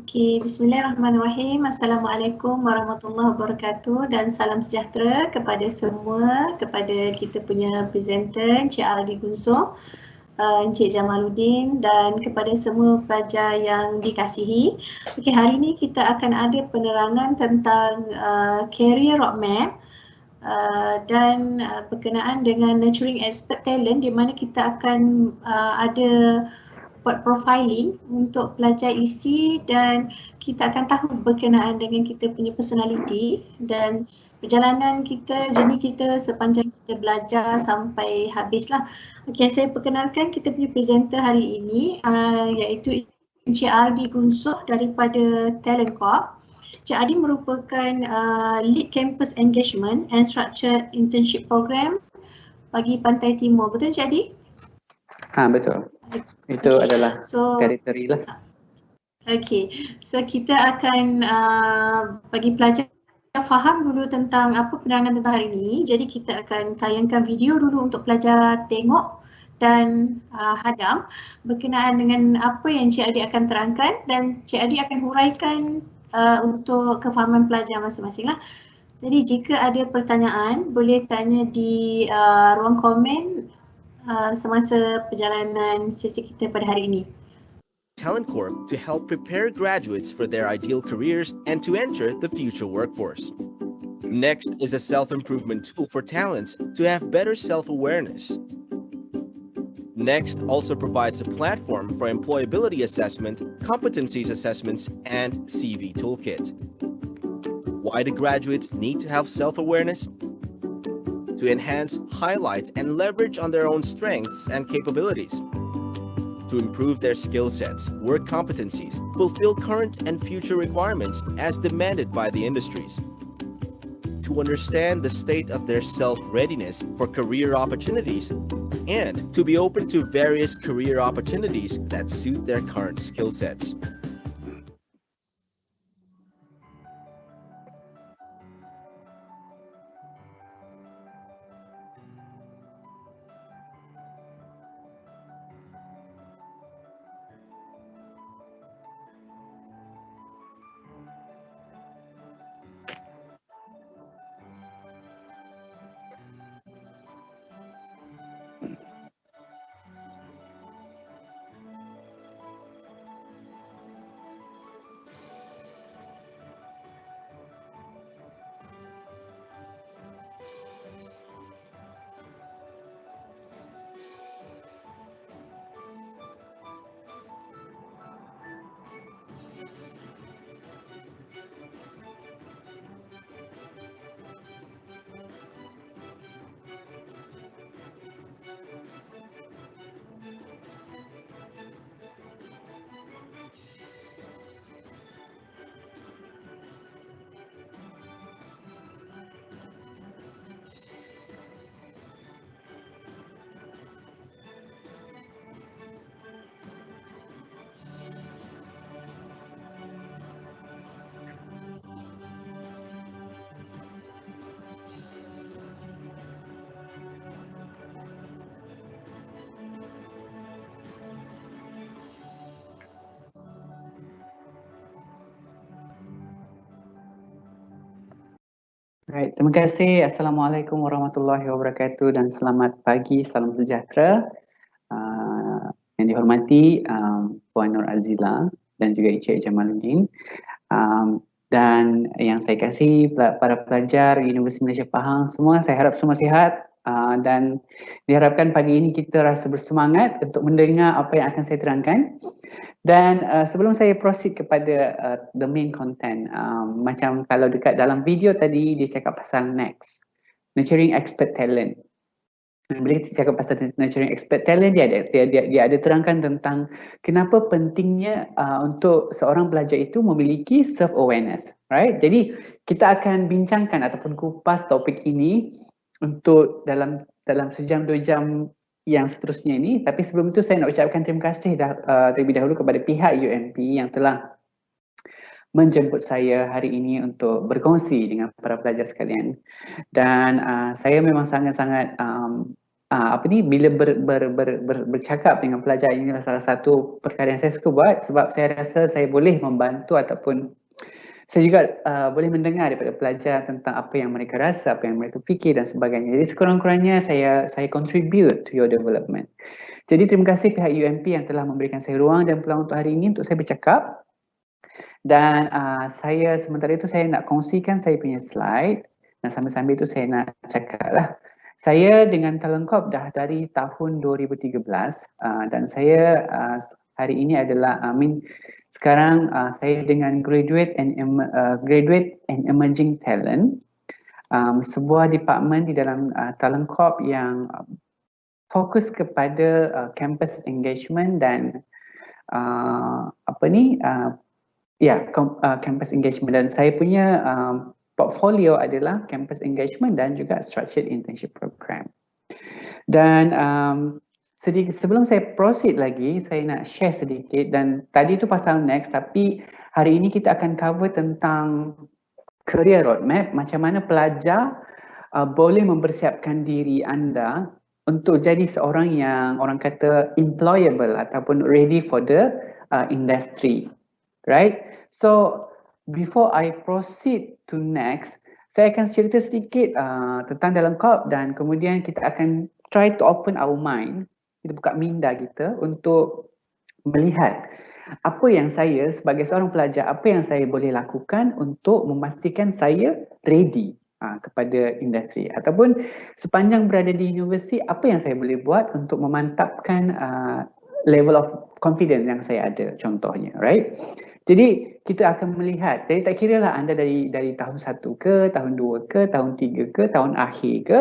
Okay, bismillahirrahmanirrahim. Assalamualaikum warahmatullahi wabarakatuh dan salam sejahtera kepada semua, kepada kita punya presenter Encik Ardi Gunsong, Encik Jamaluddin dan kepada semua pelajar yang dikasihi. Okay, hari ini kita akan ada penerangan tentang career roadmap dan berkenaan dengan nurturing expert talent, di mana kita akan ada buat profiling untuk pelajar isi dan kita akan tahu berkenaan dengan kita punya personality dan perjalanan kita, journey kita sepanjang kita belajar sampai habislah. Okey, saya perkenalkan kita punya presenter hari ini iaitu Encik Ardi Gunsong daripada Talent Corp. Encik Ardi merupakan Lead Campus Engagement and Structured Internship Program bagi Pantai Timur. Betul Encik Ardi? Betul. Itu adalah teritori lah. Okey, so kita akan bagi pelajar faham dulu tentang apa penerangan tentang hari ini. Jadi kita akan tayangkan video dulu untuk pelajar tengok dan hadam berkenaan dengan apa yang Encik Adi akan terangkan dan Encik Adi akan huraikan untuk kefahaman pelajar masing-masing lah. Jadi jika ada pertanyaan boleh tanya di ruang komen semasa perjalanan sesi kita pada hari ini. Talent Corp to help prepare graduates for their ideal careers and to enter the future workforce. Next is a self-improvement tool for talents to have better self-awareness. Next also provides a platform for employability assessment, competencies assessments, and CV toolkit. Why do graduates need to have self-awareness? To enhance, highlight, and leverage on their own strengths and capabilities. To improve their skill sets, work competencies, fulfill current and future requirements as demanded by the industries. To understand the state of their self-readiness for career opportunities, and to be open to various career opportunities that suit their current skill sets. Baik, terima kasih. Assalamualaikum warahmatullahi wabarakatuh dan selamat pagi, salam sejahtera. Yang dihormati Puan Nur Azila dan juga Encik Jamaluddin. Dan yang saya kasih para pelajar Universiti Malaysia Pahang semua, saya harap semua sihat dan diharapkan pagi ini kita rasa bersemangat untuk mendengar apa yang akan saya terangkan. Dan sebelum saya proceed kepada the main content, macam kalau dekat dalam video tadi dia cakap pasal next, nurturing expert talent. Bila kita cakap pasal nurturing expert talent, dia ada terangkan tentang kenapa pentingnya untuk seorang pelajar itu memiliki self awareness, right? Jadi kita akan bincangkan ataupun kupas topik ini untuk dalam sejam 2 jam yang seterusnya ini. Tapi sebelum itu saya nak ucapkan terima kasih terlebih dahulu kepada pihak UMP yang telah menjemput saya hari ini untuk berkongsi dengan para pelajar sekalian. Dan saya memang sangat-sangat bila bercakap dengan pelajar, inilah salah satu perkara yang saya suka buat sebab saya rasa saya boleh membantu ataupun saya juga boleh mendengar daripada pelajar tentang apa yang mereka rasa, apa yang mereka fikir dan sebagainya. Jadi sekurang-kurangnya saya contribute to your development. Jadi terima kasih pihak UMP yang telah memberikan saya ruang dan peluang untuk hari ini untuk saya bercakap. Dan saya sementara itu saya nak kongsikan saya punya slide dan sambil-sambil itu saya nak cakap lah. Saya dengan Talent Corp dah dari tahun 2013 dan saya hari ini adalah sekarang saya dengan Graduate and Emerging Talent, sebuah department di dalam Talent Corp yang fokus kepada campus engagement dan campus engagement, dan saya punya portfolio adalah campus engagement dan juga structured internship program. Dan sebelum saya proceed lagi, saya nak share sedikit, dan tadi itu pasal next, tapi hari ini kita akan cover tentang career roadmap, macam mana pelajar boleh mempersiapkan diri anda untuk jadi seorang yang orang kata employable ataupun ready for the industry, right? So before I proceed to next, saya akan cerita sedikit tentang Talent Corp dan kemudian kita akan try to open our mind, kita buka minda kita untuk melihat apa yang saya sebagai seorang pelajar, apa yang saya boleh lakukan untuk memastikan saya ready kepada industri, ataupun sepanjang berada di universiti, apa yang saya boleh buat untuk memantapkan level of confidence yang saya ada, contohnya, right? Jadi kita akan melihat, jadi tak kira lah anda dari tahun 1 ke, tahun 2 ke, tahun 3 ke, tahun akhir ke,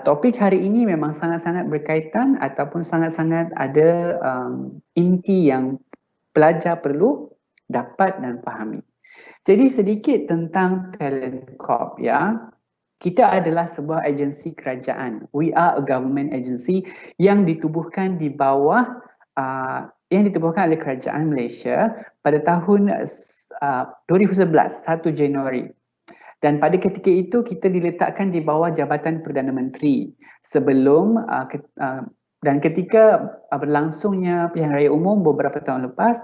topik hari ini memang sangat-sangat berkaitan ataupun sangat-sangat ada inti yang pelajar perlu dapat dan fahami. Jadi sedikit tentang Talent Corp, ya. Kita adalah sebuah agensi kerajaan. We are a government agency yang ditubuhkan di bawah oleh Kerajaan Malaysia pada tahun 2011, 1 Januari. Dan pada ketika itu kita diletakkan di bawah Jabatan Perdana Menteri sebelum dan ketika berlangsungnya pilihan raya umum beberapa tahun lepas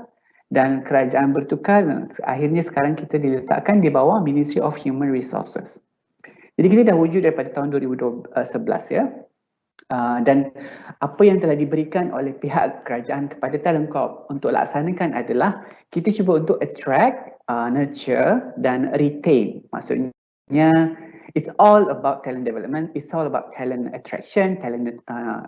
dan kerajaan bertukar, akhirnya sekarang kita diletakkan di bawah Ministry of Human Resources. Jadi kita dah wujud daripada tahun 2011, ya. Dan apa yang telah diberikan oleh pihak kerajaan kepada Talent Corp untuk laksanakan adalah kita cuba untuk attract, nurture dan retain. Maksudnya it's all about talent development, it's all about talent attraction, talent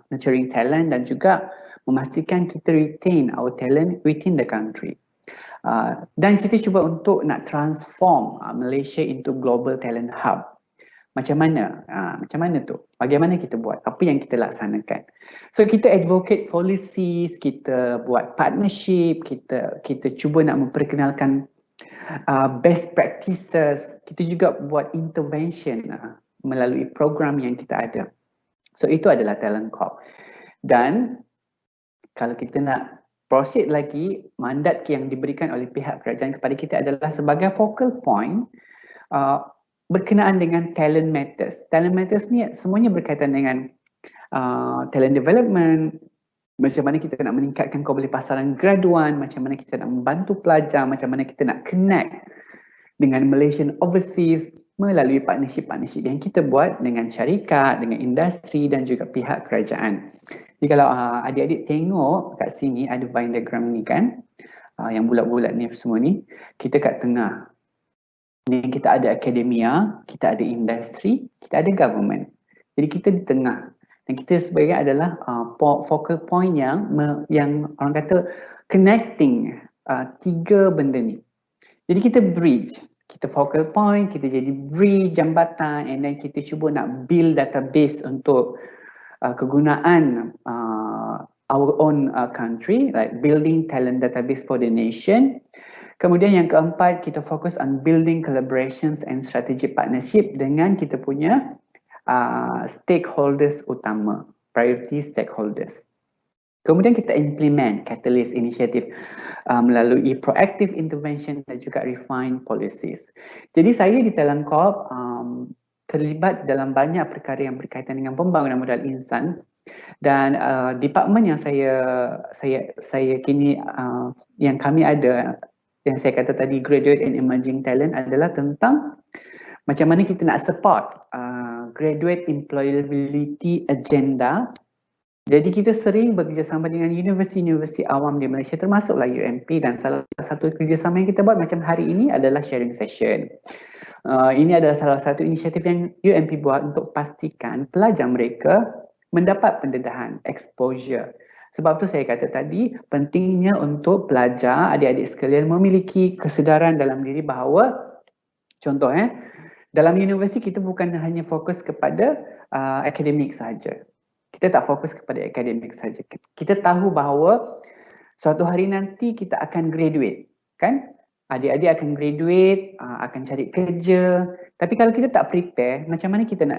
nurturing talent, dan juga memastikan kita retain our talent within the country. Dan kita cuba untuk nak transform Malaysia into global talent hub. Macam mana? Macam mana tu? Bagaimana kita buat? Apa yang kita laksanakan? So kita advocate policies, kita buat partnership, kita cuba nak memperkenalkan best practices, kita juga buat intervention melalui program yang kita ada. So itu adalah Talent Corp. Dan kalau kita nak proceed lagi, mandat yang diberikan oleh pihak kerajaan kepada kita adalah sebagai focal point berkenaan dengan talent matters. Talent matters ni semuanya berkaitan dengan talent development, macam mana kita nak meningkatkan kau boleh pasaran graduan, macam mana kita nak membantu pelajar, macam mana kita nak connect dengan Malaysian overseas melalui partnership-partnership yang kita buat dengan syarikat, dengan industri dan juga pihak kerajaan. Jadi kalau adik-adik tengok kat sini ada Venn diagram ni kan, yang bulat-bulat ni semua ni, kita kat tengah. Ni kita ada akademia, kita ada industri, kita ada government. Jadi kita di tengah. Dan kita sebagai adalah focal point yang orang kata connecting tiga benda ni. Jadi kita bridge, kita focal point, kita jadi bridge, jambatan, and then kita cuba nak build database untuk kegunaan our own country, like building talent database for the nation. Kemudian yang keempat, kita fokus on building collaborations and strategic partnership dengan kita punya stakeholders utama, priority stakeholders. Kemudian kita implement catalyst initiative melalui proactive intervention dan juga refine policies. Jadi saya di Talent Corp terlibat dalam banyak perkara yang berkaitan dengan pembangunan modal insan, dan department yang saya kini yang kami ada, yang saya kata tadi, Graduate and Emerging Talent, adalah tentang macam mana kita nak support graduate employability agenda. Jadi kita sering bekerjasama dengan universiti-universiti awam di Malaysia, termasuklah UMP, dan salah satu kerjasama yang kita buat macam hari ini adalah sharing session. Ini adalah salah satu inisiatif yang UMP buat untuk pastikan pelajar mereka mendapat pendedahan, exposure. Sebab tu saya kata tadi, pentingnya untuk pelajar, adik-adik sekalian memiliki kesedaran dalam diri bahawa, contoh dalam universiti kita bukan hanya fokus kepada akademik sahaja. Kita tak fokus kepada akademik saja. Kita tahu bahawa suatu hari nanti kita akan graduate, kan? Adik-adik akan graduate, akan cari kerja. Tapi kalau kita tak prepare, macam mana kita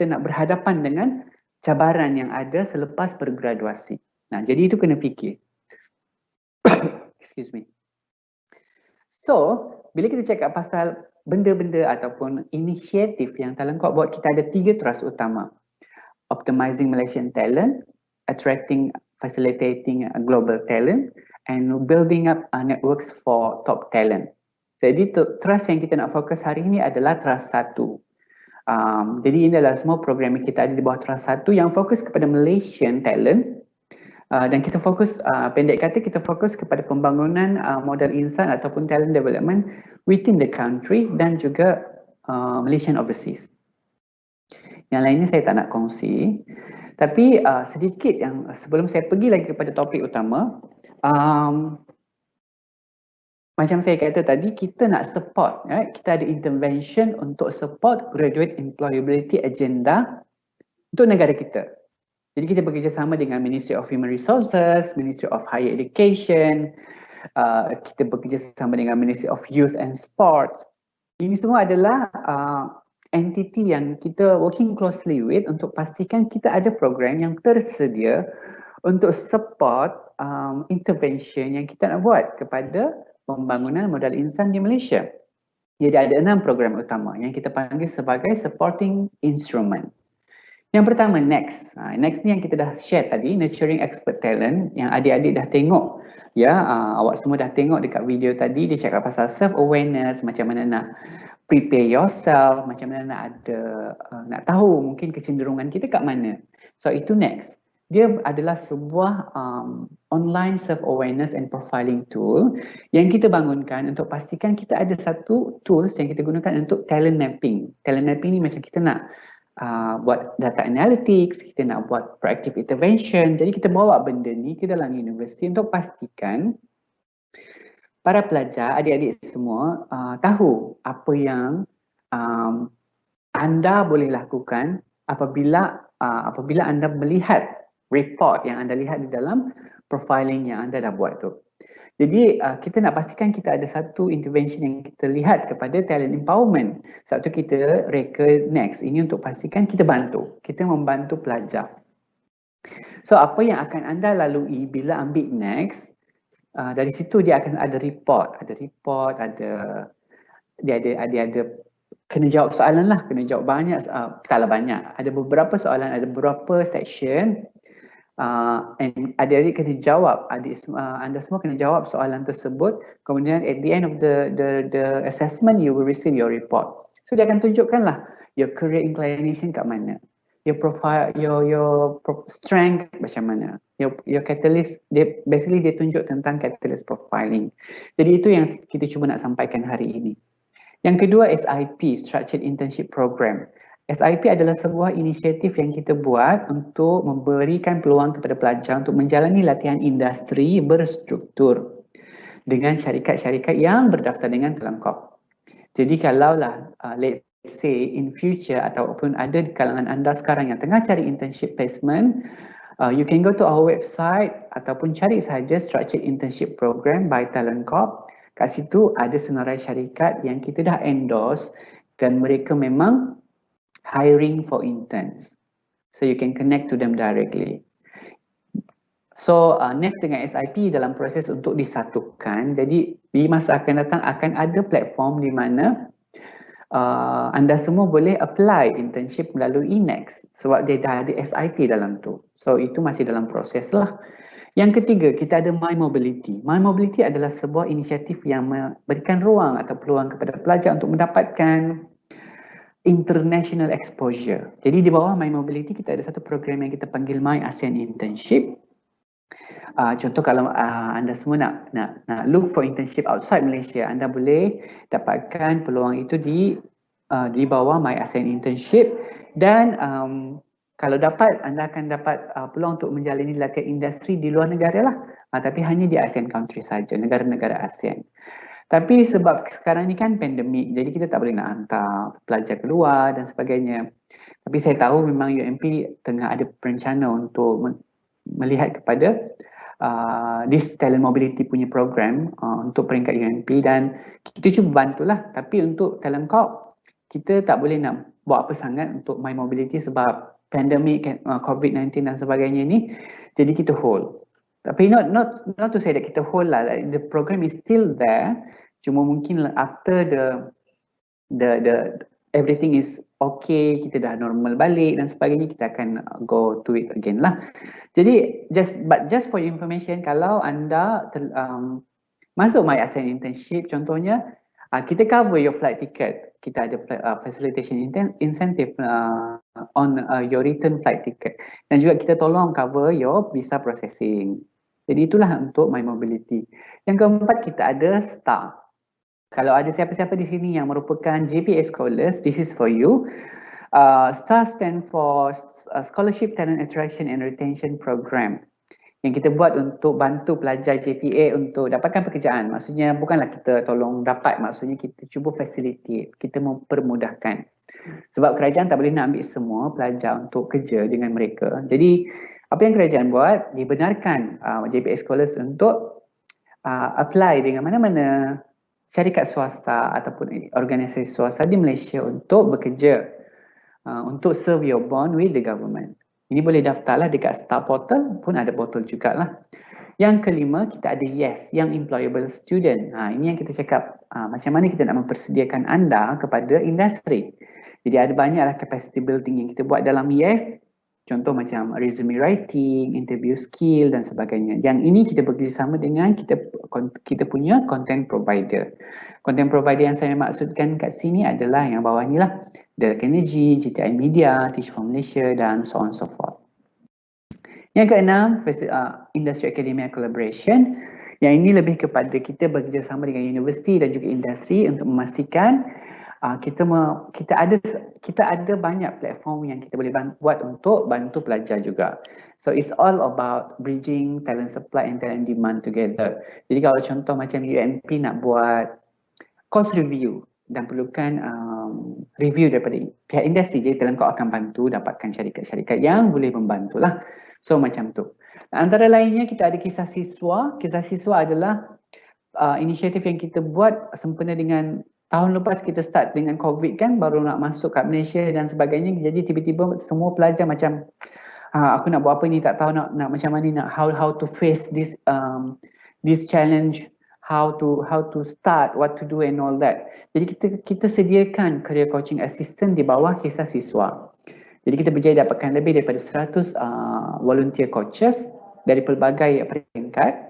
nak berhadapan dengan cabaran yang ada selepas bergraduasi? Nah, jadi itu kena fikir. Excuse me. So, bila kita cakap pasal benda-benda ataupun inisiatif yang Talent Corp buat, kita ada 3 thrust utama. Optimizing Malaysian talent, attracting, facilitating global talent, and building up networks for top talent. Jadi trust yang kita nak fokus hari ini adalah trust 1. Jadi ini adalah semua program yang kita ada di bawah trust 1 yang fokus kepada Malaysian talent, dan kita fokus, pendek kata, kita fokus kepada pembangunan modal insan ataupun talent development within the country dan juga Malaysian overseas. Yang lainnya saya tak nak kongsi, tapi sedikit yang sebelum saya pergi lagi kepada topik utama, macam saya kata tadi, kita nak support, kita ada intervention untuk support graduate employability agenda untuk negara kita. Jadi kita bekerjasama dengan Ministry of Human Resources, Ministry of Higher Education, kita bekerjasama dengan Ministry of Youth and Sports. Ini semua adalah entity yang kita working closely with untuk pastikan kita ada program yang tersedia untuk support intervention yang kita nak buat kepada pembangunan modal insan di Malaysia. Jadi ada 6 program utama yang kita panggil sebagai supporting instrument. Yang pertama, NEXT. NEXT ni yang kita dah share tadi, Nurturing Expert Talent, yang adik-adik dah tengok. Ya, awak semua dah tengok dekat video tadi, dia cakap pasal self-awareness, macam mana nak prepare yourself, macam mana nak ada, nak tahu mungkin kecenderungan kita kat mana. So itu NEXT. Dia adalah sebuah online self-awareness and profiling tool yang kita bangunkan untuk pastikan kita ada satu tools yang kita gunakan untuk talent mapping. Talent mapping ni macam kita nak buat data analytics, kita nak buat proactive intervention. Jadi kita bawa benda ni ke dalam universiti untuk pastikan para pelajar, adik-adik semua tahu apa yang anda boleh lakukan apabila anda melihat report yang anda lihat di dalam profiling yang anda dah buat tu. Jadi kita nak pastikan kita ada satu intervention yang kita lihat kepada talent empowerment. Sebab tu kita reka NEXT ini untuk pastikan kita membantu pelajar. So apa yang akan anda lalui bila ambil NEXT, dari situ dia akan ada report, dia ada kena jawab soalan lah, kena jawab banyak, taklah banyak, ada beberapa soalan, ada beberapa section. And adik-adik kena jawab, anda semua kena jawab soalan tersebut. Kemudian at the end of the assessment, you will receive your report. So dia akan tunjukkan lah your career inclination kat mana, your profile, your strength macam mana, your catalyst. Dia tunjuk tentang catalyst profiling. Jadi itu yang kita cuba nak sampaikan hari ini. Yang kedua, SIP, Structured Internship Program. SIP adalah sebuah inisiatif yang kita buat untuk memberikan peluang kepada pelajar untuk menjalani latihan industri berstruktur dengan syarikat-syarikat yang berdaftar dengan Talent Corp. Jadi kalaulah let's say in future ataupun ada di kalangan anda sekarang yang tengah cari internship placement, you can go to our website ataupun cari sahaja Structured Internship Program by Talent Corp. Kat situ ada senarai syarikat yang kita dah endorse dan mereka memang hiring for interns. So you can connect to them directly. So next dengan SIP dalam proses untuk disatukan. Jadi di masa akan datang akan ada platform di mana anda semua boleh apply internship melalui Next sebab dia dah ada SIP dalam tu. So itu masih dalam proses lah. Yang ketiga, kita ada My Mobility. My Mobility adalah sebuah inisiatif yang memberikan ruang atau peluang kepada pelajar untuk mendapatkan international exposure. Jadi di bawah My Mobility kita ada satu program yang kita panggil My ASEAN Internship. Contoh kalau anda semua nak look for internship outside Malaysia, anda boleh dapatkan peluang itu di bawah My ASEAN Internship dan kalau dapat, anda akan dapat peluang untuk menjalani latihan industri di luar negara lah. Tapi hanya di ASEAN country saja, negara-negara ASEAN. Tapi sebab sekarang ni kan pandemik, jadi kita tak boleh nak hantar pelajar keluar dan sebagainya. Tapi saya tahu memang UMP tengah ada perencana untuk melihat kepada this talent mobility punya program untuk peringkat UMP dan kita cuba bantulah. Tapi untuk talent corp, kita tak boleh nak buat apa sangat untuk My Mobility sebab pandemik, COVID-19 dan sebagainya ni, jadi kita hold. Tapi not to say that kita hold lah, like the program is still there, cuma mungkin after the everything is okay, kita dah normal balik dan sebagainya, kita akan go to it again lah. Jadi just for your information, kalau anda masuk My ASEAN Internship contohnya, kita cover your flight ticket. Kita ada facilitation incentive on your return flight ticket. Dan juga kita tolong cover your visa processing. Jadi itulah untuk My Mobility. Yang keempat, kita ada STAR. Kalau ada siapa-siapa di sini yang merupakan JPA Scholars, this is for you. STAR stand for Scholarship Talent Attraction and Retention Program. Yang kita buat untuk bantu pelajar JPA untuk dapatkan pekerjaan. Maksudnya bukanlah kita tolong dapat, maksudnya kita cuba facilitate, kita mempermudahkan. Sebab kerajaan tak boleh nak ambil semua pelajar untuk kerja dengan mereka. Jadi apa yang kerajaan buat, dibenarkan JPA Scholars untuk apply dengan mana-mana syarikat swasta ataupun organisasi swasta di Malaysia untuk bekerja, untuk serve your bond with the government. Ini boleh daftarlah dekat STAR portal, pun ada portal jugalah. Yang kelima, kita ada YES, Young Employable Student. Ini yang kita cakap, macam mana kita nak mempersediakan anda kepada industri. Jadi ada banyaklah capacity building yang kita buat dalam YES. Contoh macam resume writing, interview skill dan sebagainya. Yang ini kita bekerjasama dengan kita punya content provider. Content provider yang saya maksudkan kat sini adalah yang bawah ni lah. Direct Energy, GTI Media, Teach for Malaysia dan so on so forth. Yang keenam, Industry Academia Collaboration. Yang ini lebih kepada kita bekerjasama dengan universiti dan juga industri untuk memastikan kita ada banyak platform yang kita boleh buat untuk bantu pelajar juga. So it's all about bridging talent supply and talent demand together. Jadi kalau contoh macam UMP nak buat course review dan perlukan review daripada pihak industri, jadi talent corp akan bantu dapatkan syarikat-syarikat yang boleh membantulah. So macam tu. Antara lainnya kita ada Kisah Siswa. Kisah Siswa adalah inisiatif yang kita buat sempena dengan tahun lepas kita start dengan COVID kan, baru nak masuk kat Malaysia dan sebagainya. Jadi tiba-tiba semua pelajar macam aku nak buat apa ni, tak tahu nak macam mana, nak how to face this challenge, how to start, what to do and all that. Jadi kita sediakan career coaching assistant di bawah Kisah Siswa. Jadi kita berjaya dapatkan lebih daripada 100 volunteer coaches dari pelbagai peringkat.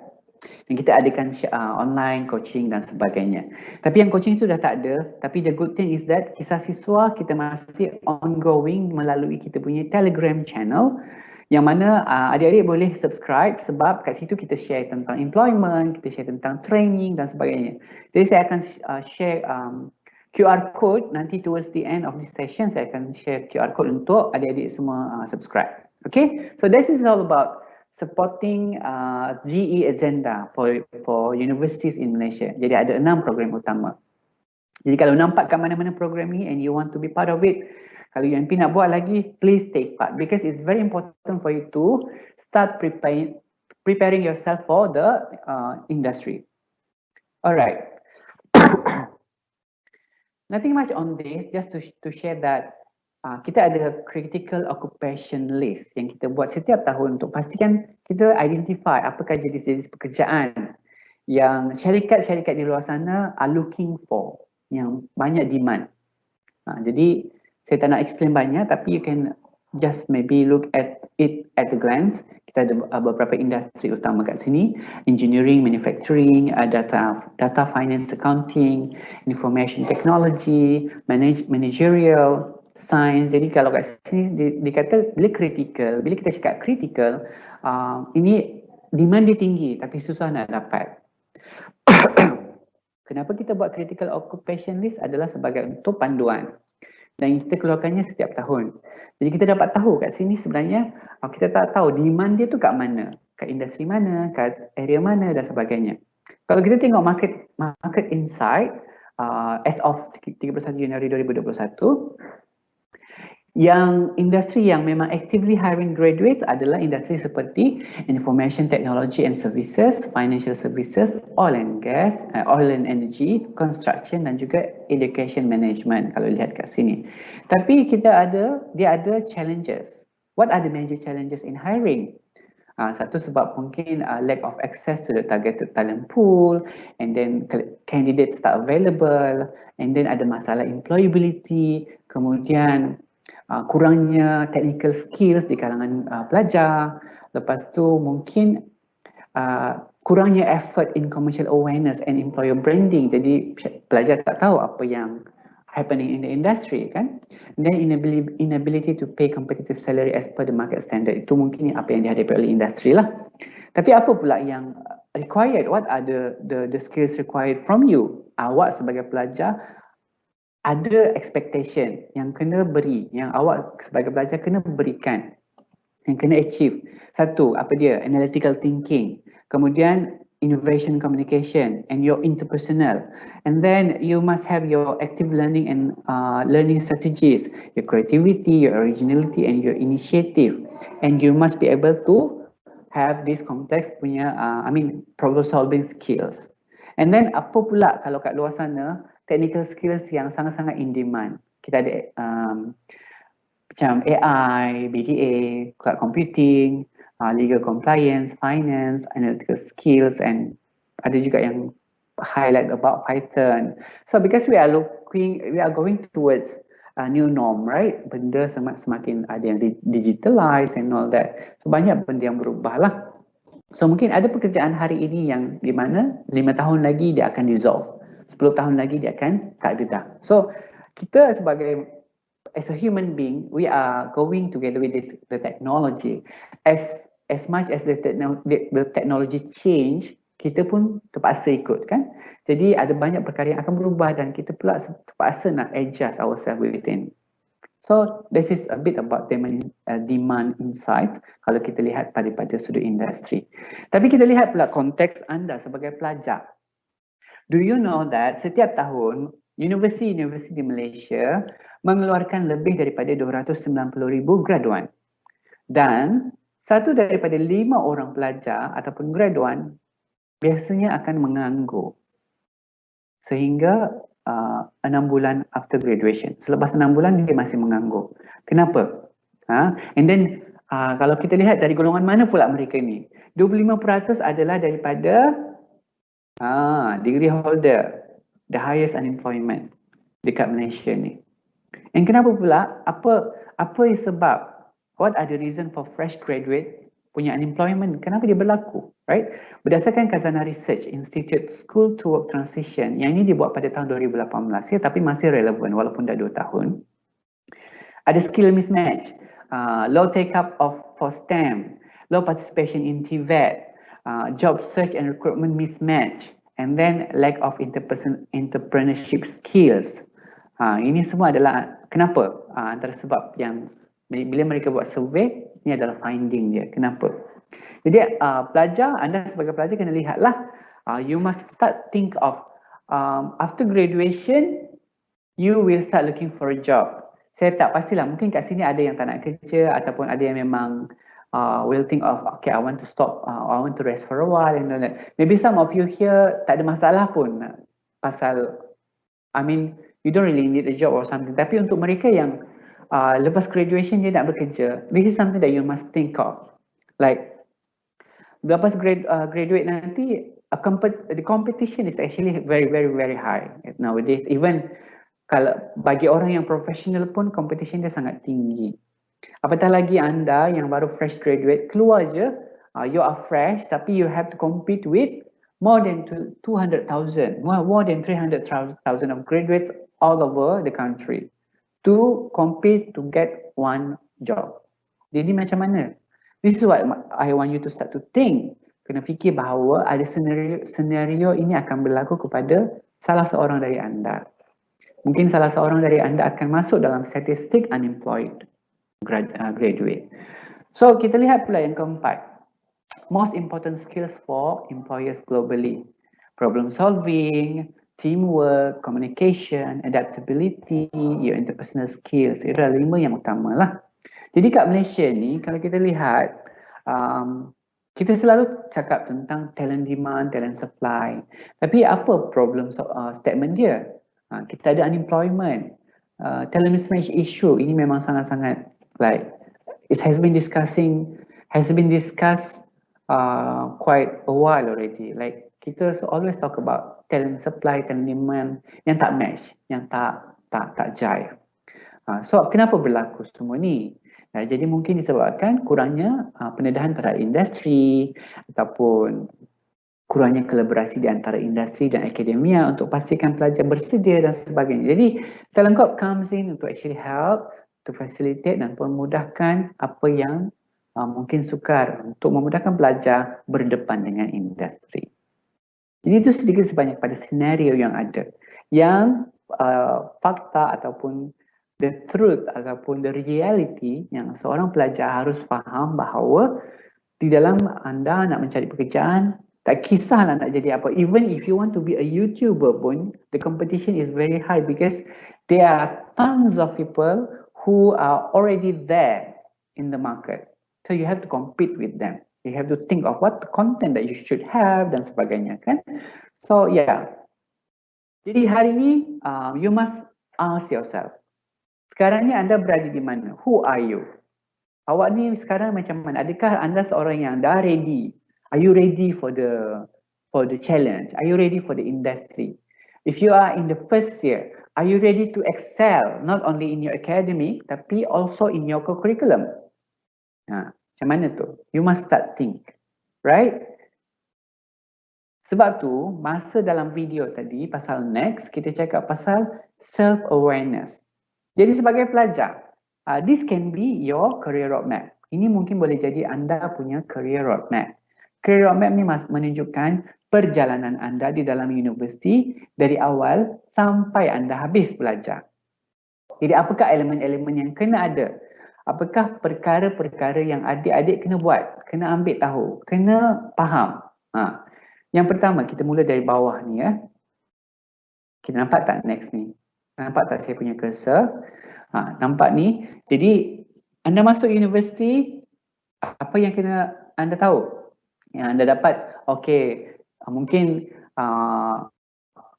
Dan kita adakan online coaching dan sebagainya. Tapi yang coaching itu dah tak ada. Tapi the good thing is that Kisah Siswa kita masih ongoing melalui kita punya Telegram channel, yang mana adik-adik boleh subscribe sebab kat situ kita share tentang employment, kita share tentang training dan sebagainya. Jadi saya akan share QR code nanti towards the end of this session. Saya akan share QR code untuk adik-adik semua subscribe. Okay, so this is all about supporting GE agenda for universities in Malaysia. Jadi ada 6 program utama. Jadi kalau nampak kat mana-mana program ni and you want to be part of it, kalau UMP nak buat lagi, please take part because it's very important for you to start preparing yourself for the industry. Alright. Nothing much on this, just to share that kita ada critical occupation list yang kita buat setiap tahun untuk pastikan kita identify apakah jenis-jenis pekerjaan yang syarikat-syarikat di luar sana are looking for, yang banyak demand. Jadi saya tak nak explain banyak, tapi you can just maybe look at it at a glance. Kita ada beberapa industri utama kat sini: engineering, manufacturing, data finance, accounting, information technology, managerial, science. Jadi kalau kat sini dikata bila critical, bila kita cakap critical, ini demand dia tinggi tapi susah nak dapat. Kenapa kita buat critical occupation list adalah sebagai untuk panduan, dan kita keluarkannya setiap tahun. Jadi kita dapat tahu kat sini sebenarnya kita tak tahu demand dia tu kat mana, kat industri mana, kat area mana dan sebagainya. Kalau kita tengok market insight as of 31 Januari 2021, yang industri yang memang actively hiring graduates adalah industri seperti information technology and services, financial services, oil and gas, oil and energy, construction dan juga education management kalau lihat kat sini. Tapi dia ada challenges. What are the major challenges in hiring? Satu sebab mungkin lack of access to the targeted talent pool, and then candidates tak available, and then ada masalah employability, kemudian kurangnya technical skills di kalangan pelajar. Lepas tu mungkin kurangnya effort in commercial awareness and employer branding. Jadi pelajar tak tahu apa yang happening in the industry kan. And then inability to pay competitive salary as per the market standard. Itu mungkin apa yang dihadapi oleh industri lah. Tapi apa pula yang required? What are the skills required from you? Awak sebagai pelajar ada expectation yang kena beri, yang awak sebagai pelajar kena berikan, yang kena achieve. Satu, apa dia? Analytical thinking. Kemudian innovation communication and your interpersonal. And then you must have your active learning and learning strategies, your creativity, your originality and your initiative. And you must be able to have this complex punya, problem solving skills. And then apa pula kalau kat luar sana, technical skills yang sangat-sangat in demand. Kita ada macam AI, BDA, cloud computing, legal compliance, finance, analytical skills, and ada juga yang highlight about Python. So because we are going towards a new norm, right? Benda semakin ada yang digitalize and all that. So banyak benda yang berubah lah. So mungkin ada pekerjaan hari ini yang di mana 5 tahun lagi dia akan dissolve. 10 tahun lagi dia akan tak ada dah. So kita sebagai as a human being, we are going together with the technology. As much as the technology change, kita pun terpaksa ikut kan. Jadi ada banyak perkara yang akan berubah dan kita pula terpaksa nak adjust ourselves within. So this is a bit about demand insight kalau kita lihat pada sudut industri. Tapi kita lihat pula konteks anda sebagai pelajar. Do you know that setiap tahun universiti di Malaysia mengeluarkan lebih daripada 290,000 graduan, dan 1 daripada 5 orang pelajar ataupun graduan biasanya akan menganggur sehingga 6 bulan after graduation. Selepas 6 bulan dia masih menganggur. Kenapa? And then kalau kita lihat dari golongan mana pula mereka ni, 25% adalah daripada degree holder, the highest unemployment dekat Malaysia ni. And kenapa pula? Apa sebab? What are the reason for fresh graduate punya unemployment? Kenapa dia berlaku? Right? Berdasarkan Khazanah Research Institute School to Work Transition, yang ini dibuat pada tahun 2018 ya, tapi masih relevan walaupun dah 2 tahun. Ada skill mismatch, low take up for STEM, low participation in TVET, job search and recruitment mismatch, and then lack of entrepreneurship skills. Ini semua adalah kenapa? Antara sebab yang bila mereka buat survey, ini adalah finding dia. Kenapa? Jadi anda sebagai pelajar kena lihatlah, you must start think of after graduation, you will start looking for a job. Saya tak pastilah, mungkin kat sini ada yang tak nak kerja ataupun ada yang memang will think of, okay, I want to stop, I want to rest for a while and all that. Maybe some of you here tak ada masalah pun pasal, you don't really need a job or something. Tapi untuk mereka yang lepas graduation dia nak bekerja, this is something that you must think of. Like, lepas graduate nanti, the competition is actually very, very, very high nowadays. Even kalau bagi orang yang profesional pun competition dia sangat tinggi. Apatah lagi anda yang baru fresh graduate, keluar je, you are fresh tapi you have to compete with more than 200,000, more than 300,000 of graduates all over the country to compete to get one job. Jadi macam mana? This is what I want you to start to think. Kena fikir bahawa ada senario ini akan berlaku kepada salah seorang dari anda. Mungkin salah seorang dari anda akan masuk dalam statistik unemployed graduate. So kita lihat pula yang keempat. Most important skills for employers globally. Problem solving, teamwork, communication, adaptability, your interpersonal skills. Itu adalah 5 yang utama lah. Jadi kat Malaysia ni kalau kita lihat, kita selalu cakap tentang talent demand, talent supply. Tapi apa problem statement dia? Kita ada unemployment, talent mismatch issue. Ini memang sangat-sangat like it has been discussed quite a while already. Like kita always talk about talent supply, talent demand yang tak match, yang tak jive. So kenapa berlaku semua ni? Jadi mungkin disebabkan kurangnya pendedahan terhadap industri ataupun kurangnya kolaborasi di antara industri dan akademia untuk pastikan pelajar bersedia dan sebagainya. Jadi Talent Corp comes in untuk actually help to facilitate dan memudahkan apa yang mungkin sukar untuk memudahkan pelajar berdepan dengan industri. Jadi itu sedikit sebanyak pada senario yang ada. Yang fakta ataupun the truth ataupun the reality yang seorang pelajar harus faham bahawa di dalam anda nak mencari pekerjaan, tak kisahlah nak jadi apa. Even if you want to be a YouTuber pun, the competition is very high because there are tons of people who are already there in the market. So you have to compete with them. You have to think of what the content that you should have dan sebagainya, kan? So yeah. Jadi hari ini you must ask yourself, sekarang ni anda berada di mana? Who are you? Awak ni sekarang macam mana? Adakah anda seorang yang dah ready? Are you ready for the challenge? Are you ready for the industry? If you are in the first year, are you ready to excel not only in your academic tapi also in your curriculum? Macam mana tu? You must start think, right? Sebab tu masa dalam video tadi pasal next kita cakap pasal self-awareness. Jadi sebagai pelajar, this can be your career roadmap. Ini mungkin boleh jadi anda punya career roadmap. Career roadmap ni menunjukkan perjalanan anda di dalam universiti dari awal sampai anda habis belajar. Jadi apakah elemen-elemen yang kena ada? Apakah perkara-perkara yang adik-adik kena buat, kena ambil tahu, kena faham? Yang pertama, kita mula dari bawah ni ya. Kita nampak tak next ni? Nampak tak saya punya cursor? Nampak ni? Jadi anda masuk universiti, apa yang kena anda tahu? Yang anda dapat, okey, mungkin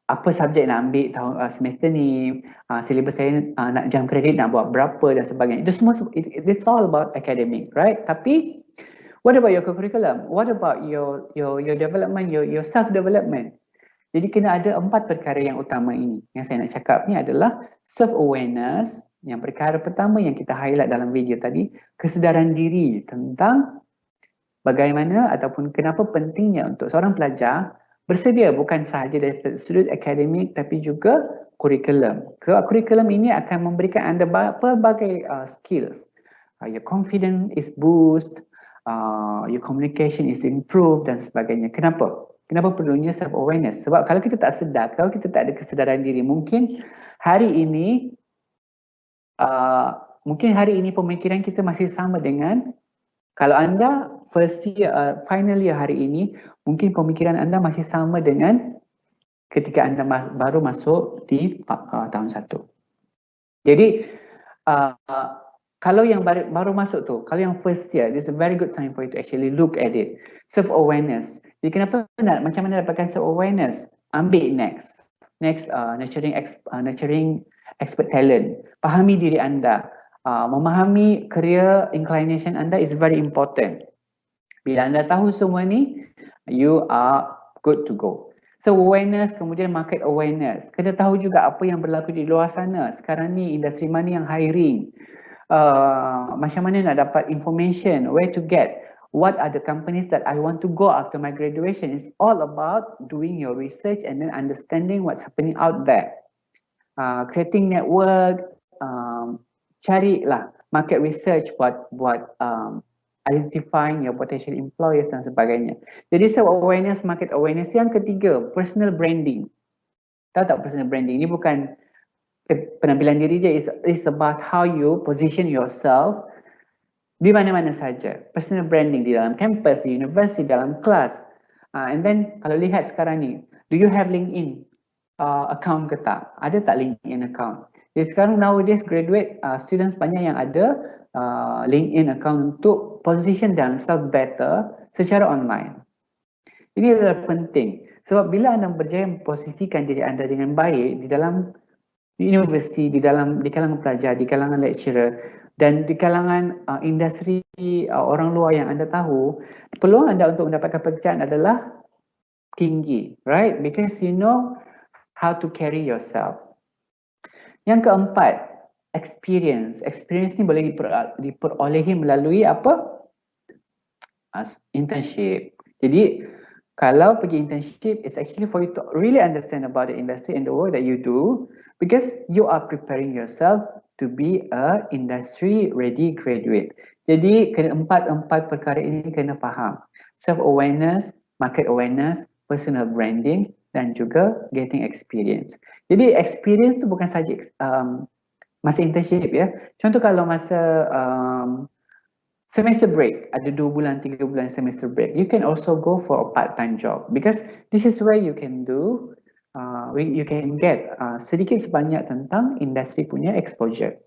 apa subjek nak ambil tahun semester ni, silibus saya nak jam kredit nak buat berapa dan sebagainya. Itu semua, it's all about academic, right? Tapi what about your curriculum? What about your development, your self development? Jadi kena ada 4 perkara yang utama ini. Yang saya nak cakap ni adalah self-awareness. Yang perkara pertama yang kita highlight dalam video tadi, kesedaran diri tentang bagaimana ataupun kenapa pentingnya untuk seorang pelajar bersedia bukan sahaja dari sudut akademik tapi juga kurikulum. Kurikulum ini akan memberikan anda pelbagai skills. Your confidence is boost, your communication is improved dan sebagainya. Kenapa? Kenapa perlunya self-awareness? Sebab kalau kita tak sedar, kalau kita tak ada kesedaran diri, mungkin hari ini pemikiran kita masih sama dengan kalau anda final year hari ini, mungkin pemikiran anda masih sama dengan ketika anda baru masuk di tahun 1. Jadi kalau yang baru masuk tu, kalau yang first year, this is a very good time for you to actually look at it. Self-awareness. Jadi macam mana dapatkan self-awareness? Ambil next nurturing expert talent. Fahami diri anda. Memahami career inclination anda is very important. Bila anda tahu semua ni, you are good to go. So awareness, kemudian market awareness. Kena tahu juga apa yang berlaku di luar sana. Sekarang ni industri mana yang hiring. Macam mana nak dapat information, where to get, what are the companies that I want to go after my graduation. It's all about doing your research and then understanding what's happening out there. Creating network, carilah market research buat identifying your potential employers dan sebagainya. Jadi self awareness, market awareness. Yang ketiga, personal branding. Tahu tak personal branding? Ini bukan penampilan diri je, it's about how you position yourself di mana-mana saja. Personal branding di dalam campus, di universiti, dalam kelas. And then kalau lihat sekarang ni, do you have LinkedIn account ke tak? Ada tak LinkedIn account? Jadi sekarang nowadays graduate students banyak yang ada LinkedIn account untuk position themselves better secara online. Ini adalah penting sebab bila anda berjaya memposisikan diri anda dengan baik di dalam universiti, di kalangan pelajar, di kalangan lecturer dan di kalangan industri orang luar yang anda tahu, peluang anda untuk mendapatkan pekerjaan adalah tinggi, right? Because you know how to carry yourself. Yang keempat, experience. Experience ni boleh diperolehi melalui apa? Internship. Jadi kalau pergi internship, it's actually for you to really understand about the industry and the work that you do. Because you are preparing yourself to be a industry ready graduate. Jadi empat perkara ini kena faham. Self awareness, market awareness, personal branding dan juga getting experience. Jadi experience tu bukan saja masa internship ya. Contoh kalau masa semester break, ada 2 bulan, 3 bulan semester break, you can also go for a part-time job because this is where you can do you can get sedikit sebanyak tentang industri punya exposure.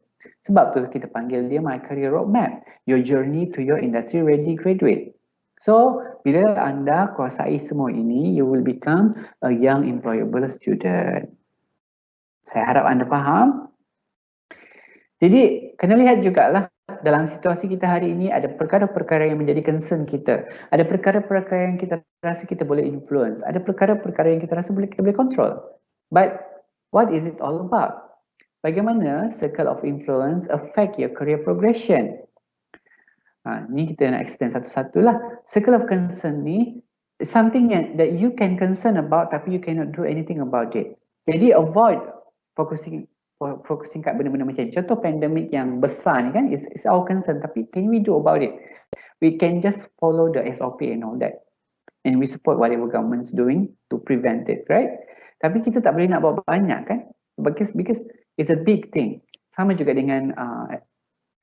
Sebab tu kita panggil dia my career roadmap, your journey to your industry ready graduate. So bila anda kuasai semua ini, you will become a young employable student. Saya harap anda faham. Jadi kena lihat jugalah dalam situasi kita hari ini ada perkara-perkara yang menjadi concern kita. Ada perkara-perkara yang kita rasa kita boleh influence. Ada perkara-perkara yang kita rasa kita boleh control. But what is it all about? Bagaimana circle of influence affect your career progression? Ni kita nak explain satu-satulah. Circle of concern ni something that you can concern about tapi you cannot do anything about it. Jadi avoid focusing kat benda-benda macam ni. Contoh pandemik yang besar ni kan, it's our concern tapi can we do about it? We can just follow the SOP and all that. And we support whatever government's doing to prevent it, right? Tapi kita tak boleh nak buat banyak kan? Because it's a big thing. Sama juga dengan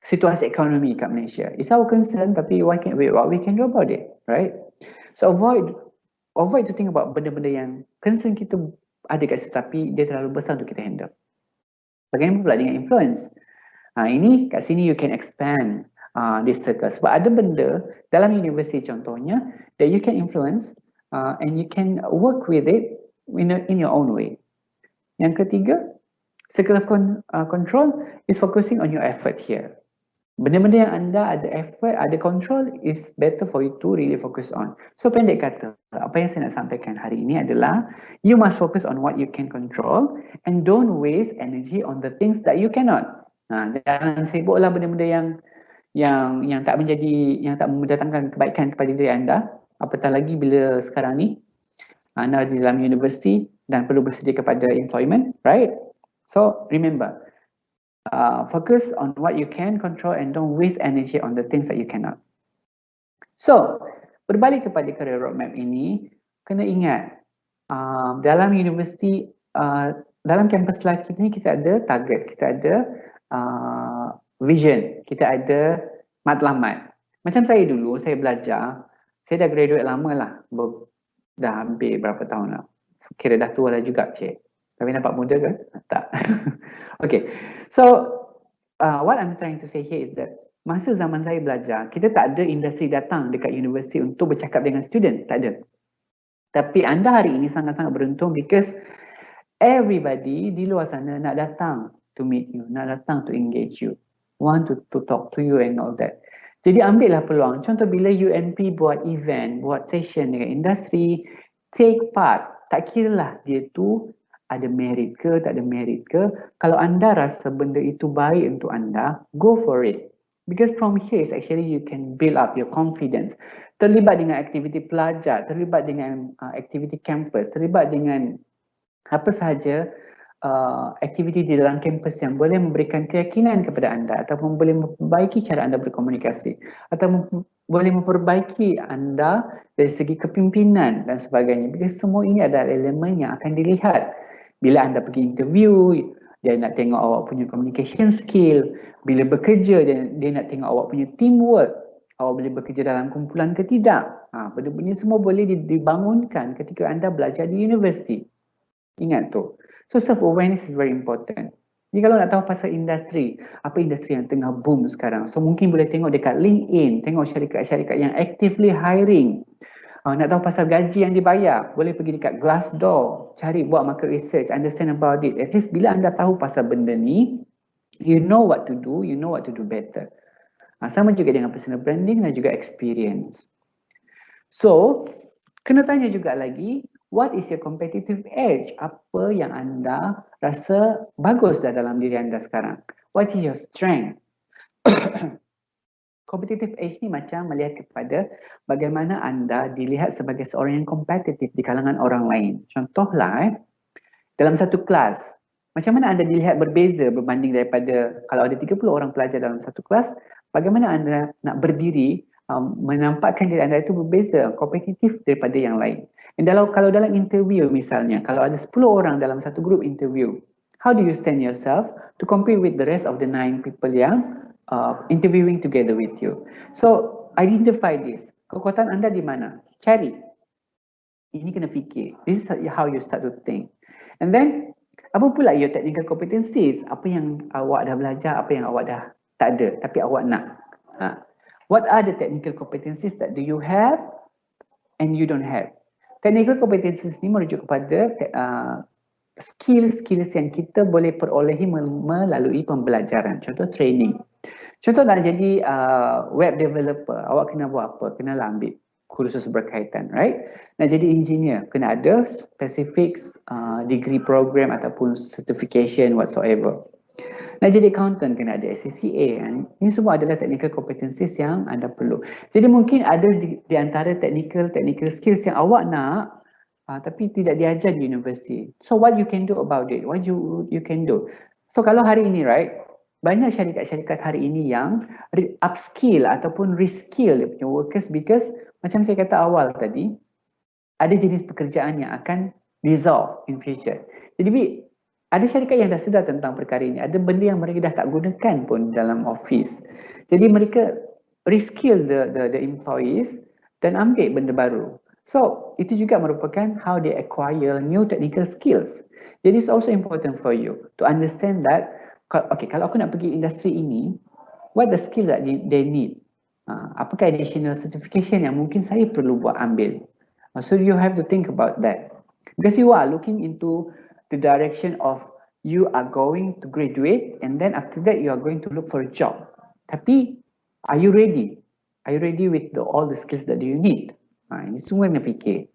situasi ekonomi kat Malaysia. It's our concern tapi what we can do about it, right? So avoid to think about benda-benda yang concern kita ada kat situ tapi dia terlalu besar untuk kita handle. Bagaimana pula dengan influence? Ini kat sini you can expand this circle. Sebab ada benda dalam universiti contohnya that you can influence and you can work with it in your own way. Yang ketiga, circle of control is focusing on your effort here. Benda-benda yang anda ada effort, ada control is better for you to really focus on. So pendek kata, apa yang saya nak sampaikan hari ini adalah you must focus on what you can control and don't waste energy on the things that you cannot. Jangan sibuklah benda-benda yang tak mendatangkan kebaikan kepada diri anda. Apatah lagi bila sekarang ni anda di dalam universiti dan perlu bersedia kepada employment, right? So remember, focus on what you can control and don't waste energy on the things that you cannot. So, berbalik kepada career roadmap ini, kena ingat dalam universiti, dalam kampus lelaki ni kita ada target, kita ada vision, kita ada matlamat. Macam saya dulu, saya belajar, saya dah graduate lama lah, dah hampir berapa tahun lah. Kira dah tua lah juga, cik. Tapi nampak muda ke? Tak. Okay. So, what I'm trying to say here is that masa zaman saya belajar, kita tak ada industri datang dekat universiti untuk bercakap dengan student. Tak ada. Tapi anda hari ini sangat-sangat beruntung because everybody di luar sana nak datang to meet you, nak datang to engage you, want to talk to you and all that. Jadi ambillah peluang. Contoh bila UNP buat event, buat session dengan industri, take part. tak kiralah dia tu ada merit ke, tak ada merit ke. Kalau anda rasa benda itu baik untuk anda, go for it. Because from here is actually you can build up your confidence. Terlibat dengan aktiviti pelajar, terlibat dengan aktiviti kampus, terlibat dengan apa sahaja aktiviti di dalam kampus yang boleh memberikan keyakinan kepada anda ataupun boleh memperbaiki cara anda berkomunikasi atau boleh memperbaiki anda dari segi kepimpinan dan sebagainya. Because semua ini adalah elemen yang akan dilihat bila anda pergi interview. Dia nak tengok awak punya communication skill. Bila bekerja, dia nak tengok awak punya teamwork. Awak boleh bekerja dalam kumpulan ke tidak. Benda-benda semua boleh dibangunkan ketika anda belajar di universiti. Ingat tu. So self-awareness is very important. Jadi kalau nak tahu pasal industri, apa industri yang tengah boom sekarang, so mungkin boleh tengok dekat LinkedIn, tengok syarikat-syarikat yang actively hiring. Nak tahu pasal gaji yang dibayar, boleh pergi dekat Glassdoor, cari, buat market research, understand about it. At least bila anda tahu pasal benda ni, you know what to do, you know what to do better. Sama juga dengan personal branding dan juga experience. So, kena tanya juga lagi, what is your competitive edge? Apa yang anda rasa bagus dalam diri anda sekarang? What is your strength? Competitive edge ni macam melihat kepada bagaimana anda dilihat sebagai seorang yang kompetitif di kalangan orang lain. Contohlah, dalam satu kelas, macam mana anda dilihat berbeza berbanding daripada kalau ada 30 orang pelajar dalam satu kelas, bagaimana anda nak berdiri menampakkan diri anda itu berbeza, kompetitif daripada yang lain. Dan kalau dalam interview misalnya, kalau ada 10 orang dalam satu grup interview, how do you stand yourself to compete with the rest of the 9 people yang interviewing together with you? So, identify this. Kekuatan anda di mana? Cari. Ini kena fikir. This is how you start to think. And then, apa pula your technical competencies? Apa yang awak dah belajar, apa yang awak dah tak ada, tapi awak nak. What are the technical competencies that do you have and you don't have? Technical competencies ni merujuk kepada skills yang kita boleh perolehi melalui pembelajaran. Contoh training. Contoh nak jadi web developer, awak kena buat apa? Kena ambil kursus berkaitan, right? Nak jadi engineer, kena ada specific degree program ataupun certification whatsoever. Nak jadi accountant, kena ada SCCA. Ini semua adalah technical competencies yang anda perlu. Jadi mungkin ada di antara technical skills yang awak nak, tapi tidak diajar di universiti. So what you can do about it? What you can do? So kalau hari ini, right, banyak syarikat-syarikat hari ini yang upskill ataupun reskill dia punya workers because macam saya kata awal tadi, ada jenis pekerjaan yang akan dissolve in future. Jadi ada syarikat yang dah sedar tentang perkara ini. Ada benda yang mereka dah tak gunakan pun dalam office. Jadi mereka reskill the employees dan ambil benda baru. So itu juga merupakan how they acquire new technical skills. Jadi it's also important for you to understand that okay, kalau aku nak pergi industri ini, what the skill that they need? Apakah additional certification yang mungkin saya perlu buat ambil? So you have to think about that. Because you are looking into the direction of you are going to graduate and then after that you are going to look for a job. Tapi, are you ready? Are you ready with all the skills that you need? Ini semua kena fikir.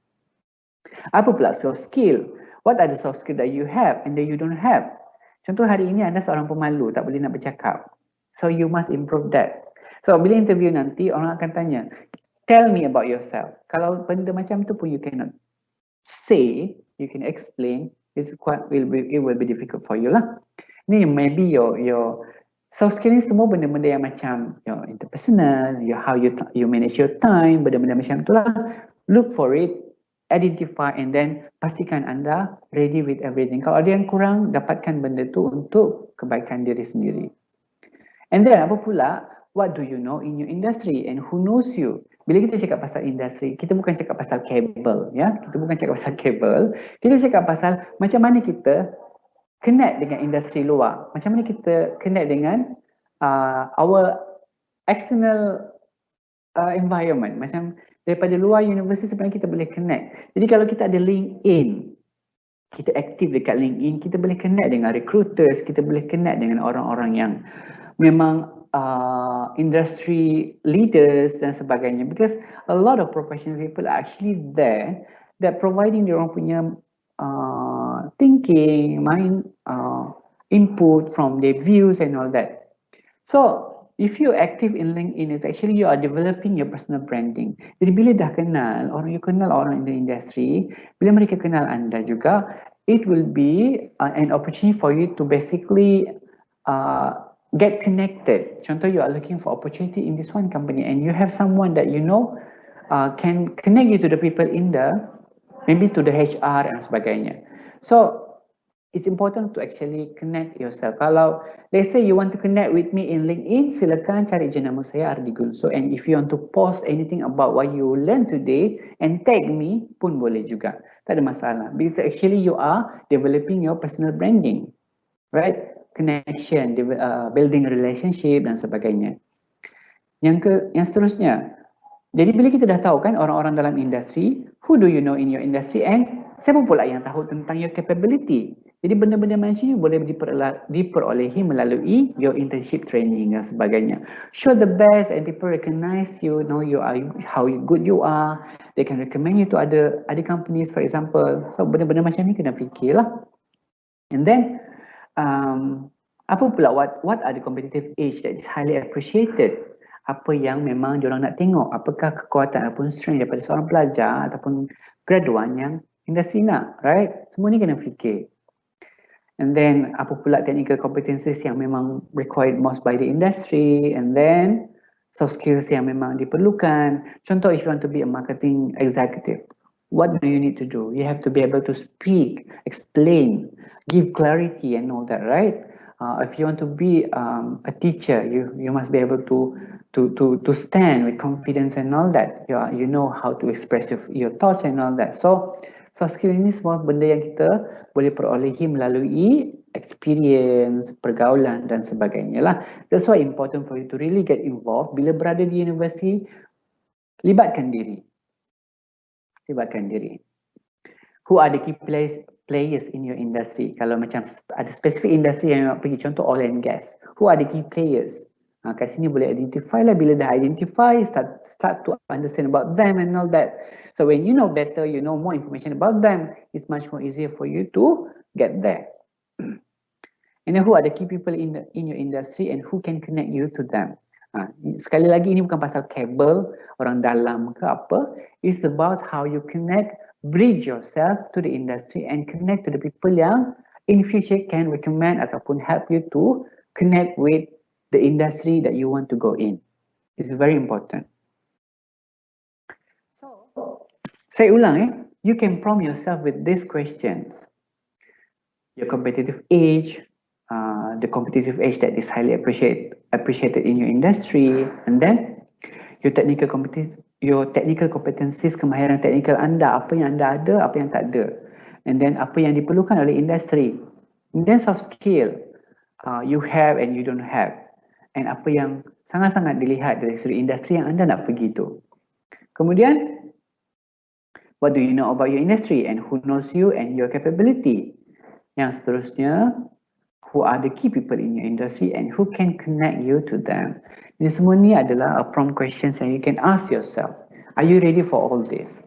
Apa pula soft skill? What are the soft skill that you have and that you don't have? Contoh hari ini anda seorang pemalu, tak boleh nak bercakap. So you must improve that. So bila interview nanti, orang akan tanya, tell me about yourself. Kalau benda macam tu pun you cannot say, you can explain, it will be difficult for you lah. Ni maybe your soft skill ni semua benda-benda yang macam your interpersonal, how you manage your time, benda-benda macam tu lah. Look for it, identify and then pastikan anda ready with everything. Kalau ada yang kurang, dapatkan benda tu untuk kebaikan diri sendiri. And then apa pula, what do you know in your industry and who knows you? Bila kita cakap pasal industri, kita bukan cakap pasal kabel, ya. Kita bukan cakap pasal kabel. Kita cakap pasal macam mana kita connect dengan industri luar. Macam mana kita connect dengan our external environment. Macam daripada luar universiti sebenarnya kita boleh connect. Jadi kalau kita ada LinkedIn, kita aktif dekat LinkedIn, kita boleh connect dengan recruiters, kita boleh connect dengan orang-orang yang memang industry leaders dan sebagainya, because a lot of professional people are actually there that providing dia orang punya thinking, my input from their views and all that. So if you're active in LinkedIn, it's actually you are developing your personal branding. Jadi bila dah kenal orang, you kenal orang in the industry, bila mereka kenal anda juga, it will be an opportunity for you to basically get connected. Contoh, you are looking for opportunity in this one company and you have someone that you know can connect you to the people in the, maybe to the HR dan sebagainya. So it's important to actually connect yourself. Kalau let's say you want to connect with me in LinkedIn, silakan cari je nama saya Ardi Gunso, and if you want to post anything about what you learn today and tag me pun boleh juga. Tak ada masalah, because actually you are developing your personal branding, right? Connection, building a relationship dan sebagainya. Yang seterusnya, jadi bila kita dah tahu kan orang-orang dalam industri, who do you know in your industry, and siapa pula yang tahu tentang your capability. Jadi benda-benda macam ni boleh diperolehi melalui your internship training dan sebagainya. Show the best and people recognize you, know you are, how good you are. They can recommend you to other companies, for example. So benda-benda macam ni kena fikirlah. And then apa pula what are the competitive edge that is highly appreciated? Apa yang memang diorang nak tengok, apakah kekuatan ataupun strength daripada seorang pelajar ataupun graduan yang industri nak, right? Semua ni kena fikir. And then apa pula technical competencies yang memang required most by the industry, and then soft skills yang memang diperlukan. Contoh, if you want to be a marketing executive, what do you need to do? You have to be able to speak, explain, give clarity and all that, right? If you want to be a teacher, you must be able to stand with confidence and all that. You know how to express your thoughts and all that. So soft skill ini semua benda yang kita boleh perolehi melalui experience, pergaulan dan sebagainya lah. That's why important for you to really get involved. Bila berada di universiti, libatkan diri. Who are the key players in your industry? Kalau macam ada specific industry yang nak pergi, contoh oil and gas, who are the key players? Kat sini boleh identify lah. Bila dah identify, start to understand about them and all that. So when you know better, you know more information about them, it's much more easier for you to get there. And then who are the key people in your industry and who can connect you to them? Sekali lagi, ini bukan pasal kabel orang dalam ke apa. It's about how you connect, bridge yourself to the industry and connect to the people yang in future can recommend ataupun help you to connect with the industry that you want to go in. It's very important. So, saya ulang you can prompt yourself with these questions. Your competitive edge, the competitive edge that is highly appreciated in your industry, and then your technical competencies, kemahiran teknikal anda, apa yang anda ada, apa yang tak ada, and then apa yang diperlukan oleh industri, and then soft skill you have and you don't have, and apa yang sangat-sangat dilihat dari segi industri yang anda nak pergi tu. Kemudian, what do you know about your industry and who knows you and your capability? Yang seterusnya, who are the key people in your industry and who can connect you to them? Ini semua ni adalah prompt questions yang you can ask yourself. Are you ready for all this?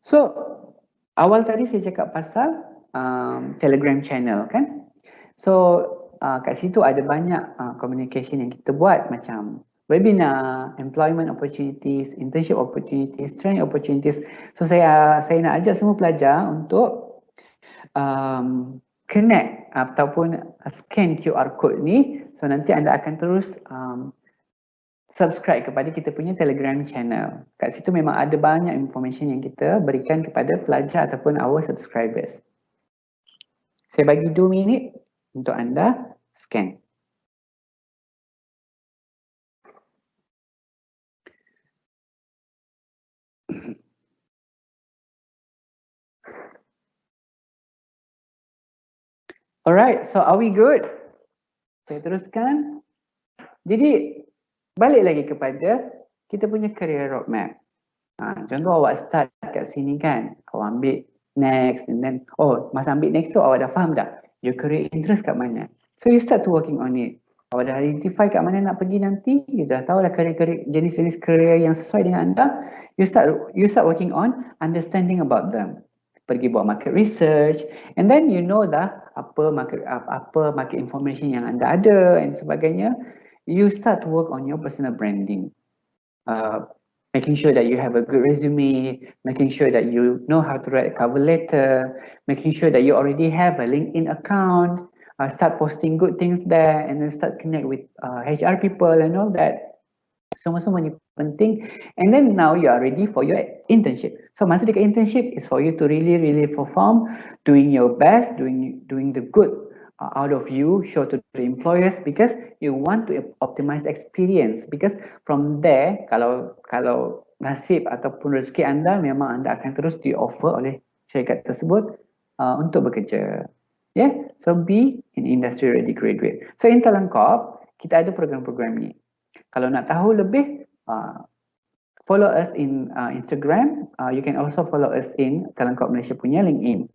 So, awal tadi saya cakap pasal Telegram channel kan? So, kat situ ada banyak communication yang kita buat, macam webinar, employment opportunities, internship opportunities, training opportunities. So, saya nak ajak semua pelajar untuk connect ataupun scan QR code ni. So nanti anda akan terus subscribe kepada kita punya Telegram channel. Kat situ memang ada banyak information yang kita berikan kepada pelajar ataupun our subscribers. Saya bagi 2 minit untuk anda scan. Alright, so are we good? Saya teruskan. Jadi, balik lagi kepada kita punya career roadmap. Contoh awak start kat sini kan, awak ambil next and then, masa ambil next tu awak dah faham dah your career interest kat mana. So you start to working on it. Awak dah identify kat mana nak pergi nanti, you dah tahu dah jenis-jenis career yang sesuai dengan anda, you start working on understanding about them. pergi buat market research, and then you know dah apa market information yang anda ada and sebagainya. You start to work on your personal branding, making sure that you have a good resume, making sure that you know how to write a cover letter, making sure that you already have a LinkedIn account, start posting good things there, and then start connect with HR people and all that. Semua-semua ni penting. And then now you are ready for your internship. So masa dekat internship is for you to really perform, doing your best, doing the good out of you, show to the employers, because you want to optimize experience. Because from there, kalau nasib ataupun rezeki anda, memang anda akan terus di offer oleh syarikat tersebut untuk bekerja. Yeah, so be an industry ready graduate. So in Talent Corp, kita ada program-program ni. Kalau nak tahu lebih, follow us in Instagram. You can also follow us in Talent Corp Malaysia punya LinkedIn.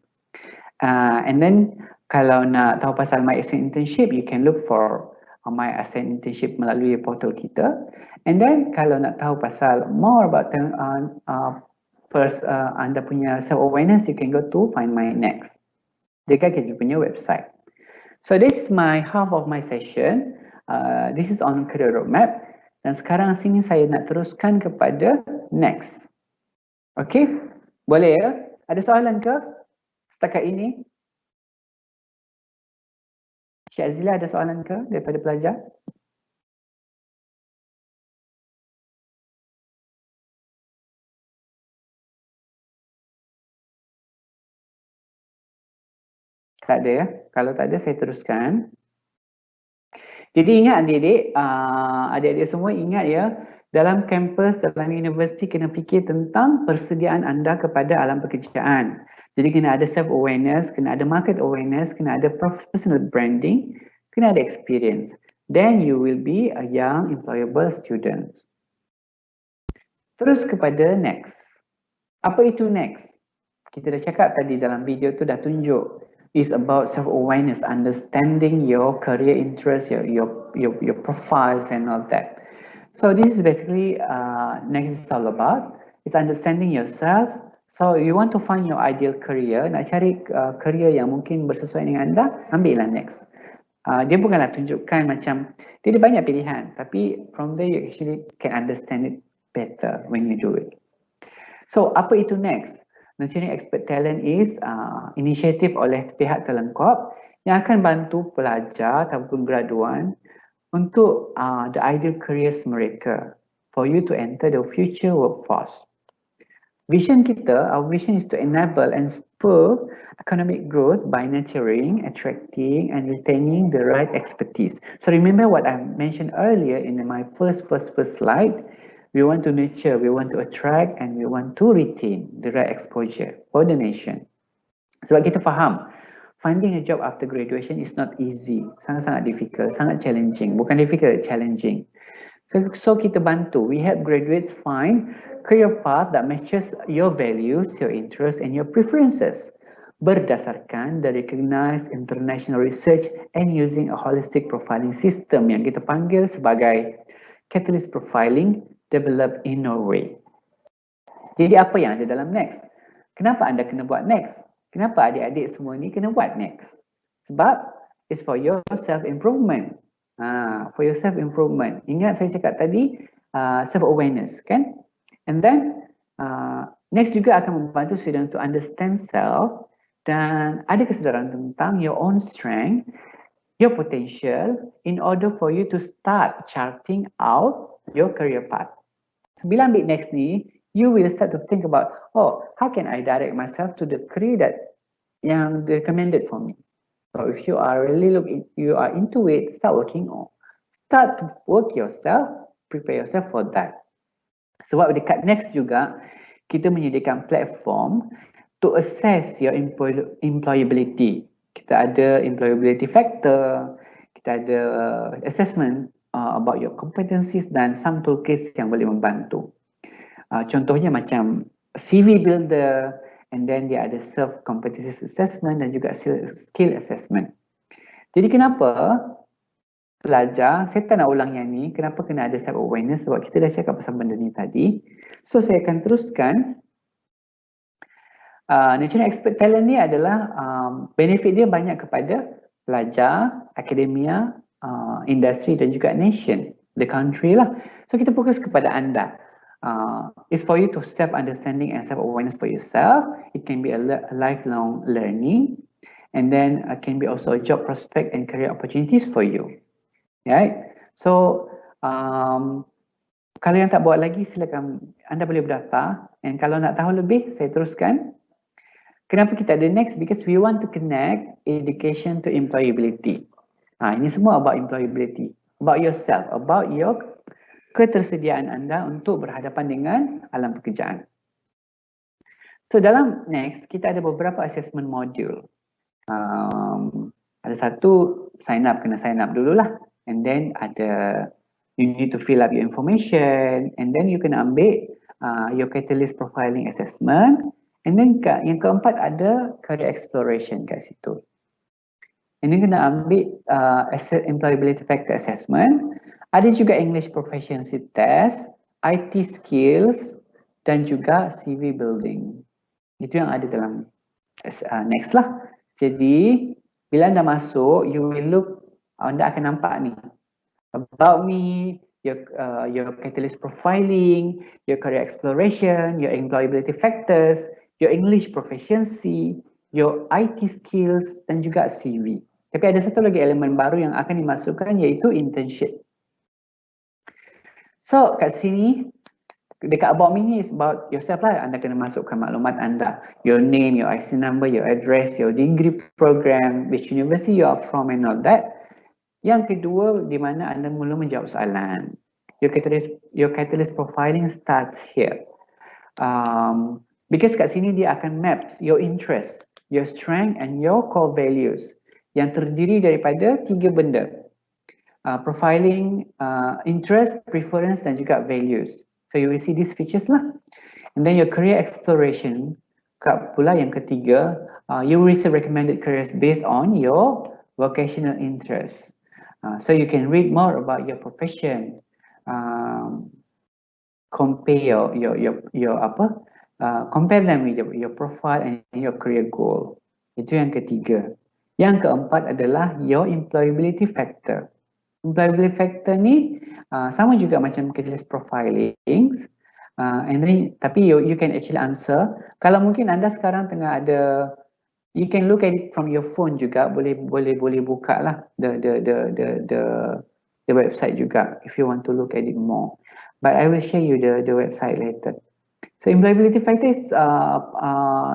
And then kalau nak tahu pasal My Ascent Internship, you can look for My Ascent Internship melalui portal kita. And then kalau nak tahu pasal more about anda punya self-awareness, you can go to Find My Next dekat kita punya website. So this is my half of my session. This is on career roadmap. Dan sekarang sini saya nak teruskan kepada next. Okay? Boleh ya? Ada soalan ke setakat ini? Cik Azila, ada soalan ke daripada pelajar? Tak ada ya? Kalau tak ada, saya teruskan. Jadi ingat adik-adik semua ingat ya, dalam kampus, dalam universiti kena fikir tentang persediaan anda kepada alam pekerjaan. Jadi kena ada self-awareness, kena ada market awareness, kena ada personal branding, kena ada experience. Then you will be a young employable student. Terus kepada next. Apa itu next? Kita dah cakap tadi dalam video tu dah tunjuk. It's about self-awareness, understanding your career interest, your profiles and all that. So this is basically next is all about. It's understanding yourself. So you want to find your ideal career, nak cari career yang mungkin bersesuaian dengan anda, ambillah next. Dia bukanlah tunjukkan macam, dia ada banyak pilihan, tapi from there you actually can understand it better when you do it. So apa itu next? Nurturing Expert Talent is inisiatif oleh pihak Talent Corp yang akan bantu pelajar ataupun graduan untuk the ideal careers mereka for you to enter the future workforce. Vision kita, our vision is to enable and spur economic growth by nurturing, attracting and retaining the right expertise. So remember what I mentioned earlier in my first slide. We want to nurture, we want to attract and we want to retain the right exposure for the nation. Sebab kita faham, finding a job after graduation is not easy. Sangat-sangat difficult, sangat challenging. Bukan difficult, challenging. So kita bantu, we help graduates find career path that matches your values, your interests and your preferences. Berdasarkan the recognized international research and using a holistic profiling system yang kita panggil sebagai Catalyst Profiling developed in Norway. Jadi apa yang ada dalam next? Kenapa anda kena buat next? Kenapa adik-adik semua ni kena buat next? Sebab it's for your self-improvement. For your self-improvement. Ingat saya cakap tadi, self-awareness kan? And then, next juga akan membantu students to understand self dan ada kesedaran tentang your own strength, your potential in order for you to start charting out your career path. Bila ambil next ni, you will start to think about, oh, how can I direct myself to the career that yang recommended for me. So if you are really you are into it, start working on. Start to work yourself, prepare yourself for that. Sebab dekat next juga, kita menyediakan platform to assess your employability. Kita ada employability factor, kita ada assessment about your competencies dan some toolkits yang boleh membantu. Contohnya macam CV builder and then dia ada self competencies assessment dan juga skill assessment. Jadi kenapa pelajar, saya tak nak ulang yang ni, kenapa kena ada self awareness sebab kita dah cakap pasal benda ni tadi. So saya akan teruskan National Expert Talent ni adalah benefit dia banyak kepada pelajar, akademia, industri dan juga nation, the country lah. So kita fokus kepada anda. It's for you to self-understanding and self-awareness for yourself. It can be a lifelong learning, and then can be also a job prospect and career opportunities for you. Right? So kalau yang tak buat lagi, silakan anda boleh berdaftar. And kalau nak tahu lebih, saya teruskan. Kenapa kita ada next? Because we want to connect education to employability. Ini semua about employability, about yourself, about your ketersediaan anda untuk berhadapan dengan alam pekerjaan. So dalam next, kita ada beberapa assessment module. Ada satu, kena sign up dululah. And then ada, you need to fill up your information. And then you kena ambil your catalyst profiling assessment. And then yang keempat ada career exploration kat situ. And then kena ambil employability factor assessment. Ada juga English proficiency test, IT skills dan juga CV building. Itu yang ada dalam next lah. Jadi bila anda masuk, you will look, anda akan nampak ni about me, your catalyst profiling, your career exploration, your employability factors, your English proficiency, your IT skills dan juga CV. Tapi ada satu lagi elemen baru yang akan dimasukkan, iaitu internship. So kat sini, dekat about me ni is about yourself lah. Anda kena masukkan maklumat anda, your name, your IC number, your address, your degree program, which university you are from and all that. Yang kedua, di mana anda mula menjawab soalan. Your catalyst profiling starts here. Because kat sini dia akan map your interest, your strength and your core values yang terdiri daripada 3 benda. Profiling, interest, preference dan juga values. So you will see these features lah. And then your career exploration, pula yang ketiga, you will receive recommended careers based on your vocational interests. So you can read more about your profession, compare compare them with your profile and your career goal. Itu yang ketiga. Yang keempat adalah your employability factor. Employability factor ni sama juga macam catalyst profiling, and then tapi you can actually answer. Kalau mungkin anda sekarang tengah ada, you can look at it from your phone juga, boleh buka lah the website juga if you want to look at it more. But I will share you the website later. So employability factor is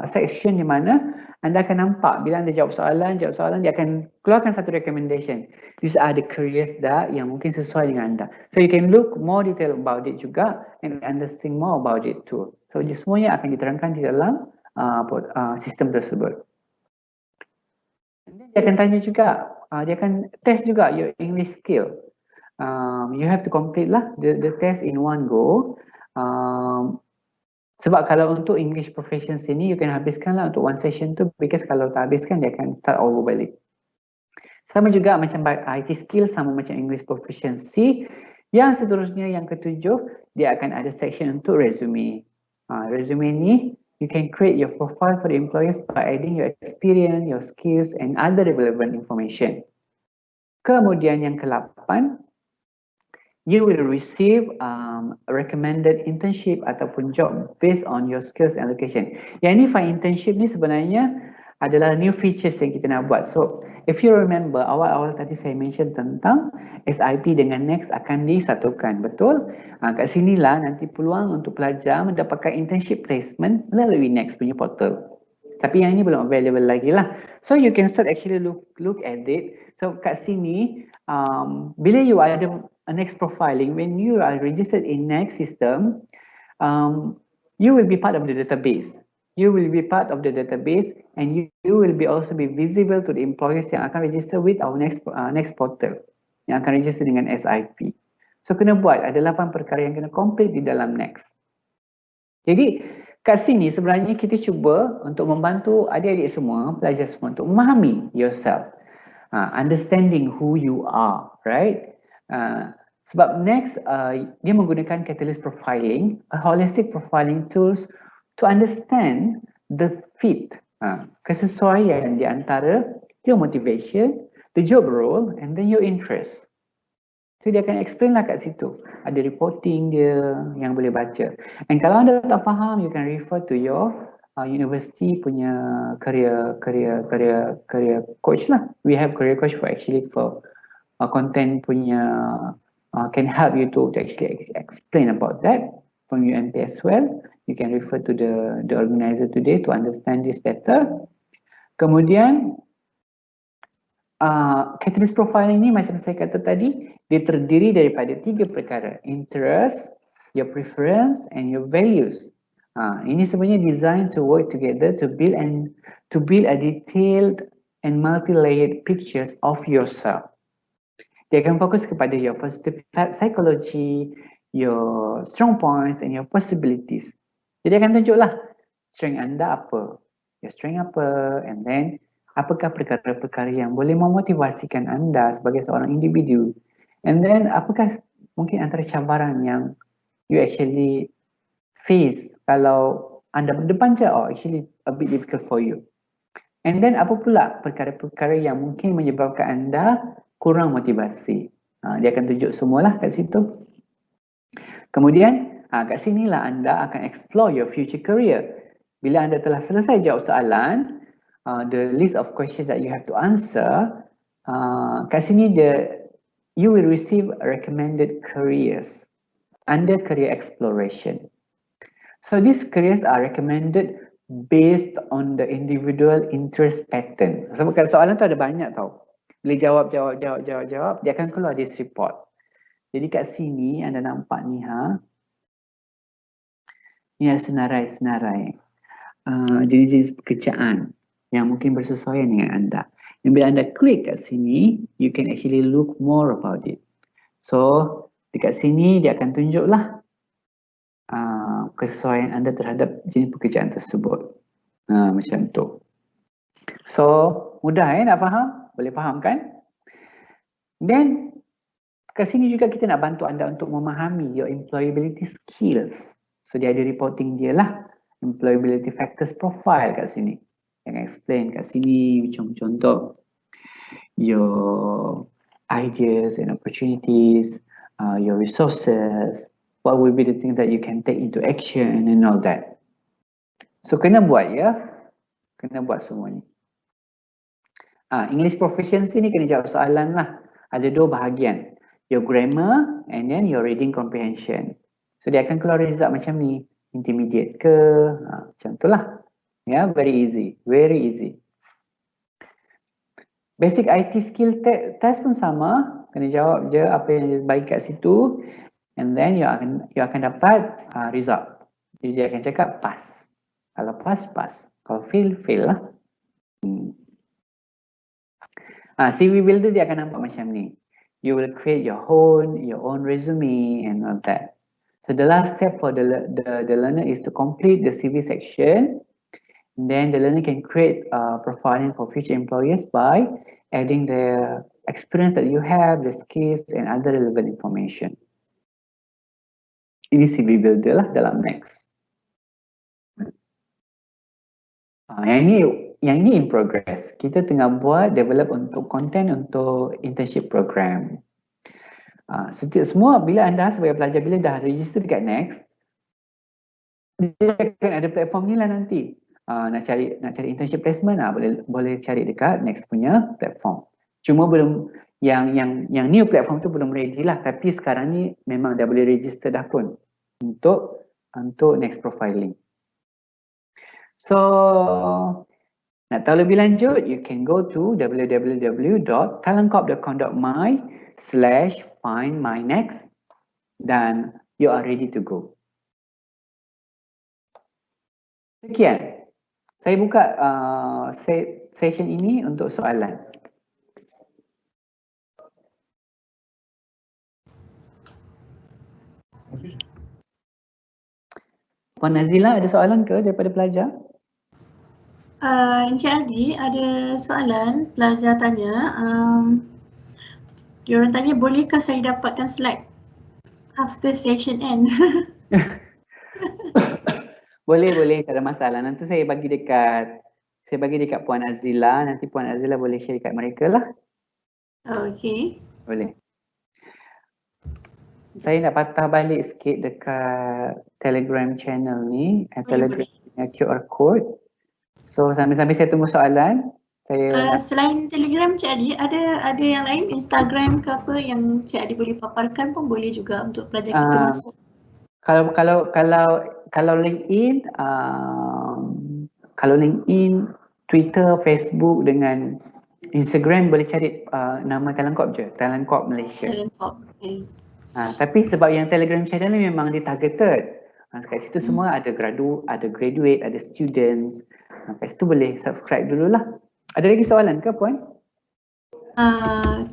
section di mana anda akan nampak bila anda jawab soalan, dia akan keluarkan satu recommendation. These are the careers yang mungkin sesuai dengan anda. So you can look more detail about it juga and understand more about it too. So semuanya akan diterangkan di dalam sistem tersebut. Dia akan tanya juga, dia akan test juga your English skill. You have to complete lah the test in one go. Sebab kalau untuk English proficiency ni, you can habiskan lah untuk one session tu, because kalau tak habiskan, dia akan start over balik. Sama juga macam IT skill, sama macam English proficiency. Yang seterusnya, yang ketujuh, dia akan ada section untuk resume. Resume ni, you can create your profile for the employers by adding your experience, your skills and other relevant information. Kemudian yang ke-8, you will receive a recommended internship ataupun job based on your skills and location. Yang ni find internship ni sebenarnya adalah new features yang kita nak buat. So if you remember, awal-awal tadi saya mention tentang SIP dengan Next akan disatukan, betul? Kat sinilah nanti peluang untuk pelajar mendapatkan internship placement melalui Next punya portal. Tapi yang ini belum available lagi lah. So you can start actually look at it. So kat sini, bila you ada Next profiling, when you are registered in Next system, you will be part of the database. You will be part of the database, and you will be also be visible to the employers yang akan register with our Next portal, yang akan register dengan SIP. So kena buat, ada 8 perkara yang kena complete di dalam Next. Jadi kat sini sebenarnya kita cuba untuk membantu adik-adik semua, pelajar semua untuk memahami yourself, understanding who you are, right? Sebab Next dia menggunakan catalyst profiling, a holistic profiling tools to understand the fit, kesesuaian di antara your motivation, the job role and then your interest. So dia akan explain lah kat situ. Ada reporting dia yang boleh baca. And kalau anda tak faham, you can refer to your university punya career coach lah. We have career coach for content punya can help you to actually explain about that from UMP as well. You can refer to the organizer today to understand this better. Kemudian catalyst profiling ni macam saya kata tadi, dia terdiri daripada 3 perkara: interest, your preference and your values. Ini sebenarnya designed to work together to build a detailed and multi-layered pictures of yourself. Dia akan fokus kepada your positive psychology, your strong points and your possibilities. Jadi akan tunjuklah strength anda apa, your strength apa, and then apakah perkara-perkara yang boleh memotivasikan anda sebagai seorang individu, and then apakah mungkin antara cabaran yang you actually face kalau anda berdepan je, actually a bit difficult for you, and then apa pula perkara-perkara yang mungkin menyebabkan anda kurang motivasi. Dia akan tunjuk semualah kat situ. Kemudian kat sinilah anda akan explore your future career. Bila anda telah selesai jawab soalan, the list of questions that you have to answer, kat sini you will receive recommended careers under career exploration. So these careers are recommended based on the individual interest pattern. Sebab kat soalan tu ada banyak tau. Bila jawab, dia akan keluar this report. Jadi kat sini anda nampak ni ni ada senarai-senarai jenis-jenis pekerjaan yang mungkin bersesuaian dengan anda. Dan bila anda klik kat sini, you can actually look more about it. So dekat sini dia akan tunjuklah kesesuaian anda terhadap jenis pekerjaan tersebut. Macam tu. So mudah nak faham? Boleh faham kan? Then kat sini juga kita nak bantu anda untuk memahami your employability skills. So dia ada reporting dia lah, employability factors profile kat sini. Yang explain kat sini macam contoh your ideas and opportunities, your resources, what will be the things that you can take into action and all that. So kena buat ya, kena buat semua ni. English proficiency ni kena jawab soalan lah. Ada 2 bahagian, your grammar and then your reading comprehension. So dia akan keluar result macam ni, intermediate ke, macam tu lah. Ya, very easy, very easy. Basic IT skill test pun sama, kena jawab je apa yang baik kat situ, and then you akan dapat result. Jadi dia akan cakap pass. Kalau pass, pass. Kalau fail, fail lah. CV builder dia akan nampak macam ni. You will create your own resume and all that. So the last step for the learner is to complete the CV section. And then the learner can create profiling for future employers by adding the experience that you have, the skills and other relevant information. Ini CV builder lah dalam Max. Yang ini in progress. Kita tengah develop untuk content untuk internship program. Setiap semua bila anda sebagai pelajar bila dah register dekat Next, dia akan ada platform ni lah nanti. Nak cari internship placement boleh cari dekat Next punya platform. Cuma belum yang new platform tu belum ready lah, tapi sekarang ni memang dah boleh register dah pun untuk Next profiling. So nak tahu lebih lanjut, you can go to www.talentcorp.com.my/findmynext dan you are ready to go. Sekian. Saya buka session ini untuk soalan. Puan Nazila, ada soalan ke daripada pelajar? Encik Ardi, ada soalan pelajar tanya. Diorang tanya, bolehkah saya dapatkan slide after session end? Boleh, tak ada masalah. Nanti saya bagi dekat Puan Azila, nanti Puan Azila boleh share dekat mereka lah. Okay. Boleh. Saya nak patah balik sikit dekat Telegram channel ni, Telegram punya QR code. So sambil-sambil saya tunggu soalan, saya selain Telegram Cik Adi, ada yang lain, Instagram ke apa yang Cik Adi boleh paparkan pun boleh juga untuk pelajar kita masuk. Kalau LinkedIn, Twitter, Facebook dengan Instagram boleh cari nama Talent Corp je, Talent Corp Malaysia. Talent Corp. Okay. Tapi sebab yang Telegram channel ni memang ditargeted. Kat situ semua ada graduate, ada students. Kat situ boleh subscribe dululah. Ada lagi soalan ke Puan?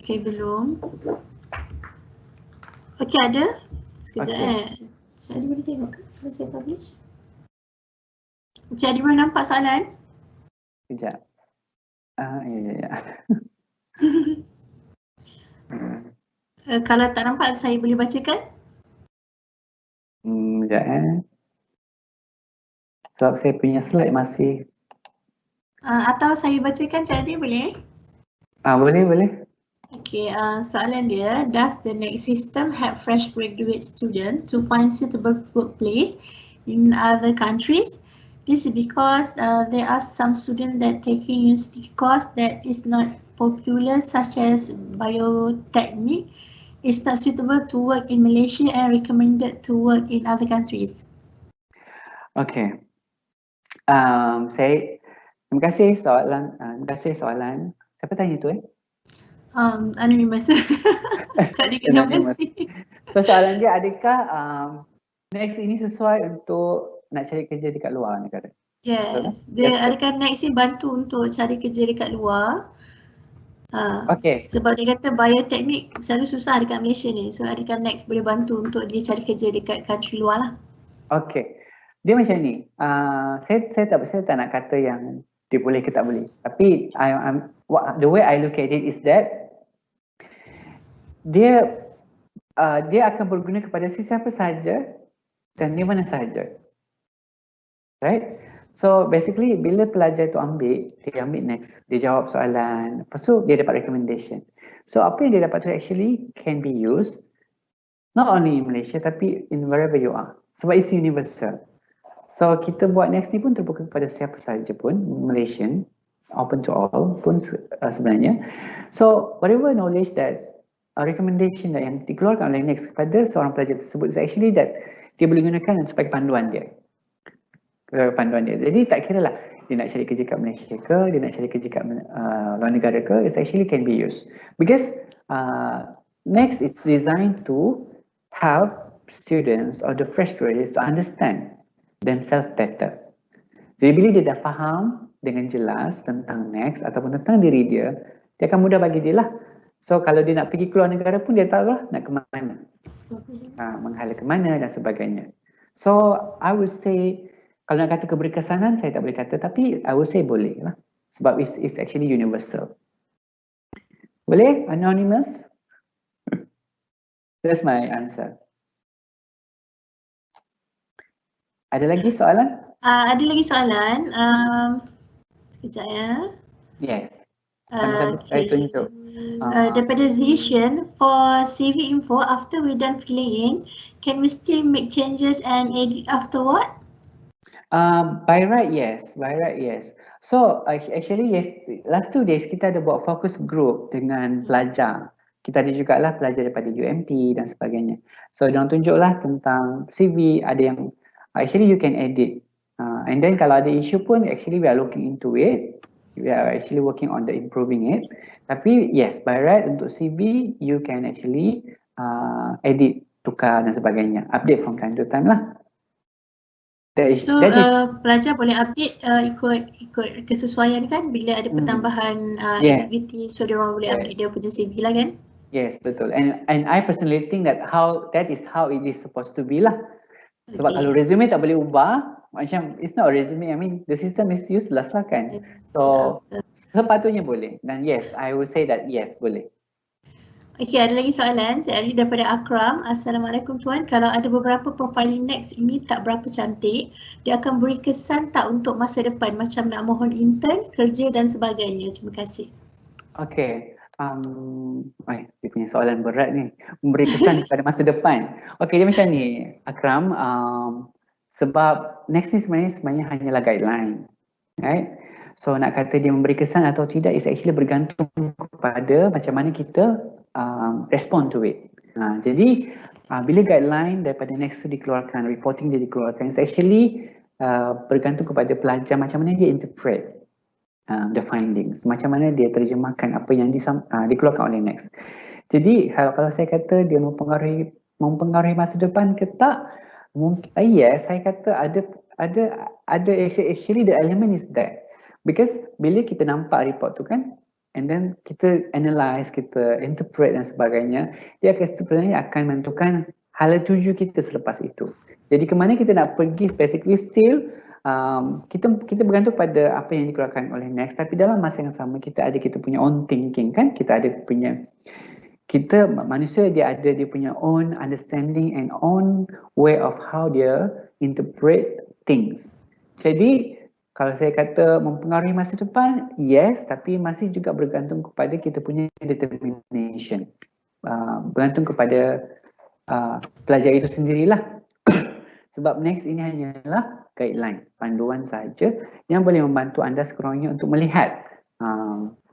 Okay, belum. Okay, ada. Sekejap Cik Adi boleh tengok ke kalau saya publish? Cik Adi boleh nampak soalan? Sekejap. Ya. Kalau tak nampak saya boleh bacakan? Sekejap sebab saya punya slide masih atau saya bacakan Cik Adi boleh? Boleh. Okay, soalan dia, does the next system help fresh graduate students to find suitable workplace in other countries? This is because there are some students that taking university course that is not popular, such as biotechnic, is not suitable to work in Malaysia and recommended to work in other countries. Okay. Terima kasih soalan. Siapa tanya tu Anonymous. Tak dikenal pasti. So soalan dia, adakah next ini sesuai untuk nak cari kerja dekat luar negara? Yes. Dia adakah next ni bantu untuk cari kerja dekat luar? Okay. Sebab dia kata bioteknik selalu susah dekat Malaysia ni. So adakah next boleh bantu untuk dia cari kerja dekat country luar lah? Okay. Dia macam ni. Saya tak nak kata yang dia boleh ke tak boleh. Tapi the way I look at it is that dia akan berguna kepada sesiapa sahaja dan di mana sahaja. Right? So basically bila pelajar tu dia ambil next, dia jawab soalan, lepas tu dia dapat recommendation. So apa yang dia dapat tu actually can be used not only in Malaysia tapi in wherever you are. Sebab it's universal. So kita buat next ni pun terbuka kepada siapa sahaja pun, Malaysian, open to all pun sebenarnya. So whatever knowledge that recommendation yang dikeluarkan oleh next kepada seorang pelajar tersebut is actually that dia boleh gunakan sebagai panduan dia. Jadi tak kira lah dia nak cari kerja kat Malaysia ke, dia nak cari kerja kat luar negara ke, it actually can be used. Because next it's designed to help students or the fresh graduates to understand themselves better. Jadi bila dia dah faham dengan jelas tentang next ataupun tentang diri dia akan mudah bagi dia lah. So kalau dia nak pergi keluar negara pun dia tahu lah nak ke mana, menghala ke mana dan sebagainya. So I would say, kalau nak kata keberkesanan saya tak boleh kata, tapi I would say boleh lah. Sebab it's actually universal. Boleh? Anonymous? That's my answer. Ada lagi soalan? Ada lagi soalan. Sekejap ya. Yes. Sambil-sambil saya tunjuk. Daripada Zishan, for CV info, after we done filling in, can we still make changes and edit afterward? By right, yes. So actually yes, last 2 days kita ada buat focus group dengan pelajar. Kita ada jugalah pelajar daripada UMP dan sebagainya. So diorang tunjuklah tentang CV, ada yang actually you can edit. And then kalau ada isu pun actually we are looking into it. We are actually working on the improving it. Tapi yes, by right untuk CV you can actually edit, tukar dan sebagainya. Update from time to time lah. Pelajar boleh update ikut kesesuaian kan, bila ada pertambahan aktiviti, so dia orang boleh update dia punya CV lah kan? Yes, betul. And I personally think that is how it is supposed to be lah. Sebab kalau resume tak boleh ubah, macam it's not a resume, I mean the system is useless lah kan. So sepatutnya boleh. Dan yes, I would say that yes, boleh. Okey, ada lagi soalan. Saya Ari daripada Akram. Assalamualaikum Tuan. Kalau ada beberapa profiling next ini tak berapa cantik, dia akan beri kesan tak untuk masa depan macam nak mohon intern, kerja dan sebagainya. Terima kasih. Okey. Dia punya soalan berat ni. Memberi kesan pada masa depan. Okey, dia macam ni. Akram, sebab next ni sebenarnya hanyalah guideline. Right? So nak kata dia memberi kesan atau tidak is actually bergantung kepada macam mana kita respond to it. Jadi bila guideline daripada next tu dikeluarkan, reporting dia dikeluarkan, it's actually bergantung kepada pelajar macam mana dia interpret the findings, macam mana dia terjemahkan apa yang dikeluarkan oleh next. Jadi kalau saya kata dia mempengaruhi masa depan ke tak, yes, saya kata ada actually the element is there. Because bila kita nampak report tu kan, and then kita analyse, kita interpret dan sebagainya, dia sebenarnya akan menentukan hala tuju kita selepas itu. Jadi ke mana kita nak pergi specifically still, kita bergantung pada apa yang dikeluarkan oleh next, tapi dalam masa yang sama kita punya own thinking kan, manusia dia punya own understanding and own way of how dia interpret things. Jadi kalau saya kata mempengaruhi masa depan, yes, tapi masih juga bergantung kepada kita punya determination. Bergantung kepada pelajar itu sendirilah. Sebab next ini hanyalah guideline, panduan saja yang boleh membantu anda sekurang-kurangnya untuk melihat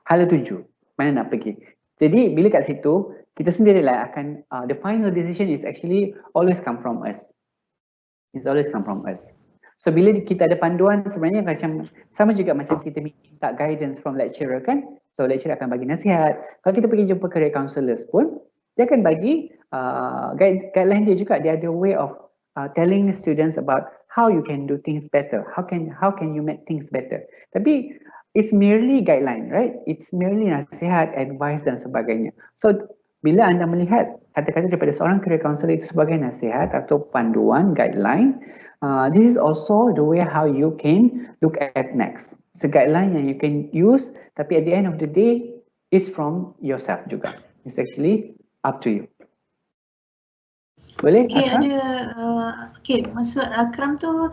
hala tuju, mana nak pergi. Jadi bila kat situ, kita sendirilah akan, the final decision is actually always come from us. It's always come from us. So bila kita ada panduan, sebenarnya macam sama juga macam kita minta guidance from lecturer kan. So lecturer akan bagi nasihat. Kalau kita pergi jumpa career counsellors pun, dia akan bagi guideline dia juga. Dia ada way of telling the students about how you can do things better. How can you make things better. Tapi it's merely guideline, right? It's merely nasihat, advice dan sebagainya. So bila anda melihat kata-kata daripada seorang career counsellor itu sebagai nasihat atau panduan, guideline, this is also the way how you can look at next. It's a guideline yang you can use, tapi at the end of the day, it's from yourself juga. It's actually up to you. Boleh? Okay, maksud Akram tu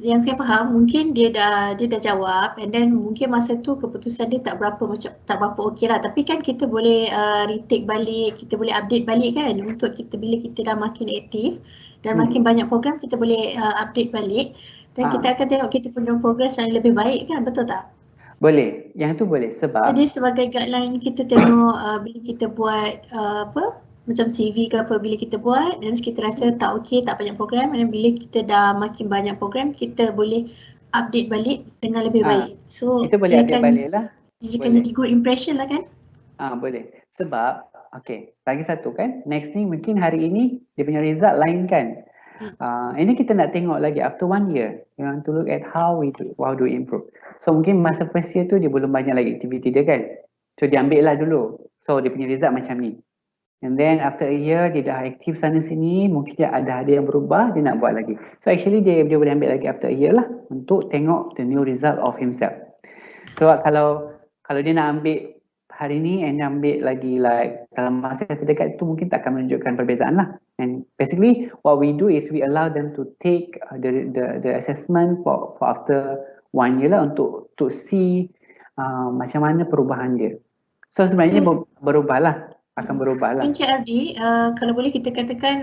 yang saya faham, mungkin dia dah jawab, and then mungkin masa tu keputusan dia tak berapa okey lah, tapi kan kita boleh retake balik, kita boleh update balik kan, untuk kita bila kita dah makin aktif dan makin banyak program, kita boleh update balik dan kita akan tengok kita punya progress yang lebih baik kan, betul tak? Boleh, yang tu boleh sebab dia sebagai guideline kita tengok bila kita buat macam CV ke apa, bila kita buat dan kita rasa tak okey, tak banyak program, dan bila kita dah makin banyak program, kita boleh update balik dengan lebih baik. So kita boleh update balik lah. Dia akan jadi good impression lah kan? Boleh. Sebab lagi satu kan, next ni mungkin hari ini dia punya result lain kan. Ini kita nak tengok lagi after 1 year, you want to look at how do we improve. So mungkin masa first year tu dia belum banyak lagi aktiviti dia kan. So dia ambil lah dulu. So dia punya result macam ni. And then after a year dia dah aktif sana sini, mungkin dia ada yang berubah, dia nak buat lagi. So actually dia boleh ambil lagi after a year lah untuk tengok the new result of himself. So kalau dia nak ambil hari ni and ambil lagi dalam masa terdekat tu, mungkin tak akan menunjukkan perbezaan lah. And basically what we do is we allow them to take the assessment for after 1 year lah untuk see macam mana perubahan dia. So sebenarnya berubah lah. Akan berubah lah. Encik Ardi, kalau boleh kita katakan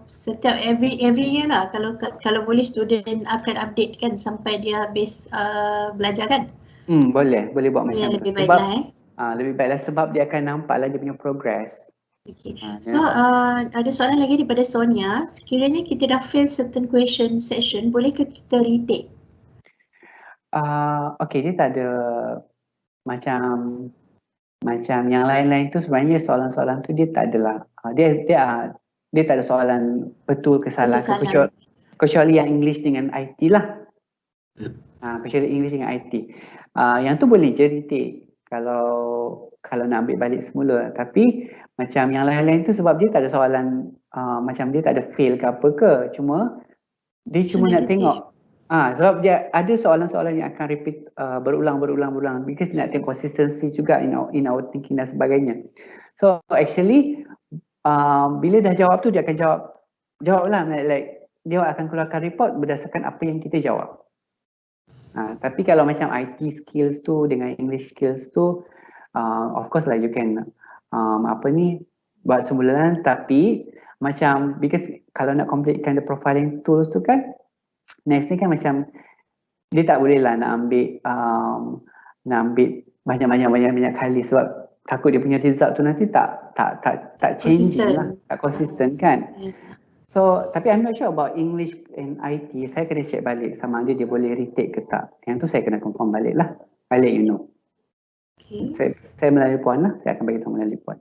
setiap every year lah, kalau boleh student akan update kan sampai dia habis belajar kan? Boleh buat macam tu. Lebih baik lah lebih baiklah sebab dia akan nampak lah dia punya progress. Okay. So ada soalan lagi daripada Sonia. Sekiranya kita dah fail certain question section, boleh ke kita retake? Okay, dia tak ada macam yang lain-lain tu. Sebenarnya soalan-soalan tu dia tak adalah dia tak ada soalan betul ke salah kecuali yang English dengan IT lah. Kecuali English dengan IT. Yang tu boleh je retake kalau nak ambil balik semula. Tapi macam yang lain-lain tu sebab dia tak ada soalan macam dia tak ada fail ke apa ke, cuma dia cuma nak tengok Sebab dia ada soalan-soalan yang akan repeat berulang because dia nak tengok consistency juga in our thinking dan sebagainya. So actually bila dah jawab tu dia akan jawab lah, like dia akan keluarkan report berdasarkan apa yang kita jawab. Tapi kalau macam IT skills tu dengan English skills tu, of course lah you can buat semulanan, tapi macam because kalau nak completekan the profiling tools tu kan, next ni kan macam dia tak boleh lah nak ambil banyak kali sebab takut dia punya result tu nanti tak changing lah, tak consistent kan. Yes. So, tapi I'm not sure about English and IT. Saya kena check balik sama ada dia boleh retake ke tak. Yang tu saya kena confirm balik lah. I'll let you know. Okay. Saya melalui puan lah. Saya akan bagi tahu melalui puan.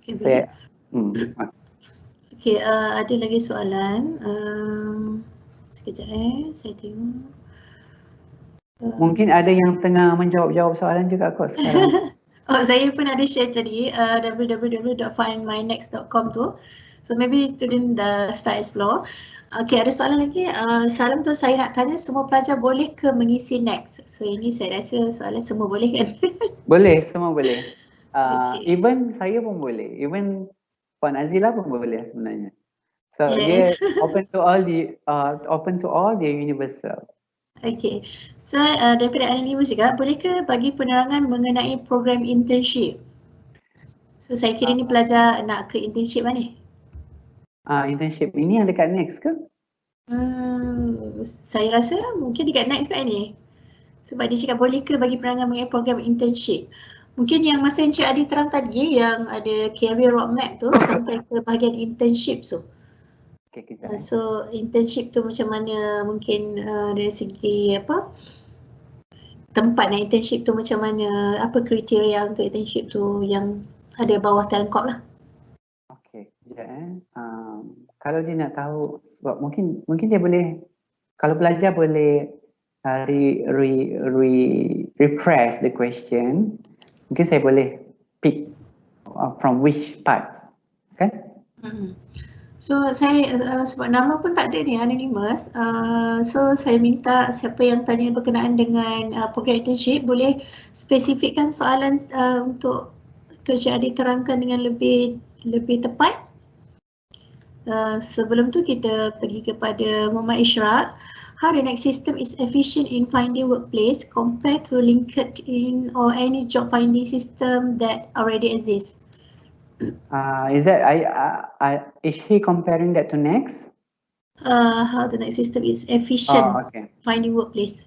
Okay, okay, ada lagi soalan. Sekejap saya tengok. Mungkin ada yang tengah menjawab soalan juga kot sekarang. Saya pun ada share tadi www.findmynext.com tu. So maybe student start explore. Okay, ada soalan lagi. Salam tu saya nak tanya, semua pelajar boleh ke mengisi Next? So ini saya rasa soalan semua boleh kan? Boleh, semua boleh. Okay. Even saya pun boleh. Even Puan Azila pun boleh sebenarnya. So Yes. dia open to all the universal. Okay. So daripada Anonymous juga, boleh ke bagi penerangan mengenai program internship? So saya kira ni pelajar nak ke internship mana? Internship ini yang dekat Next ke? Saya rasa mungkin dekat Next kat ni. Sebab dia cakap boleh ke bagi penerangan mengenai program internship. Mungkin yang masa Encik Adi terang tadi yang ada career roadmap tu sampai ke bahagian internship tu. Okay, kejap. So internship tu macam mana, mungkin dari segi tempat nak internship tu macam mana, apa kriteria untuk internship tu yang ada bawah Telkom lah. Okay, kejap kalau dia nak tahu, sebab mungkin dia boleh, kalau pelajar boleh refresh the question, mungkin saya boleh pick from which part, kan? So saya sebab nama pun tak ada ni, Anonymous. So saya minta siapa yang tanya berkenaan dengan program internship boleh spesifikkan soalan untuk Cik Adi terangkan dengan lebih tepat. Sebelum tu kita pergi kepada Muhammad Ishraq. How the Next system is efficient in finding workplace compared to LinkedIn or any job finding system that already exists? Is he comparing that to Next? How the Next system is efficient finding workplace.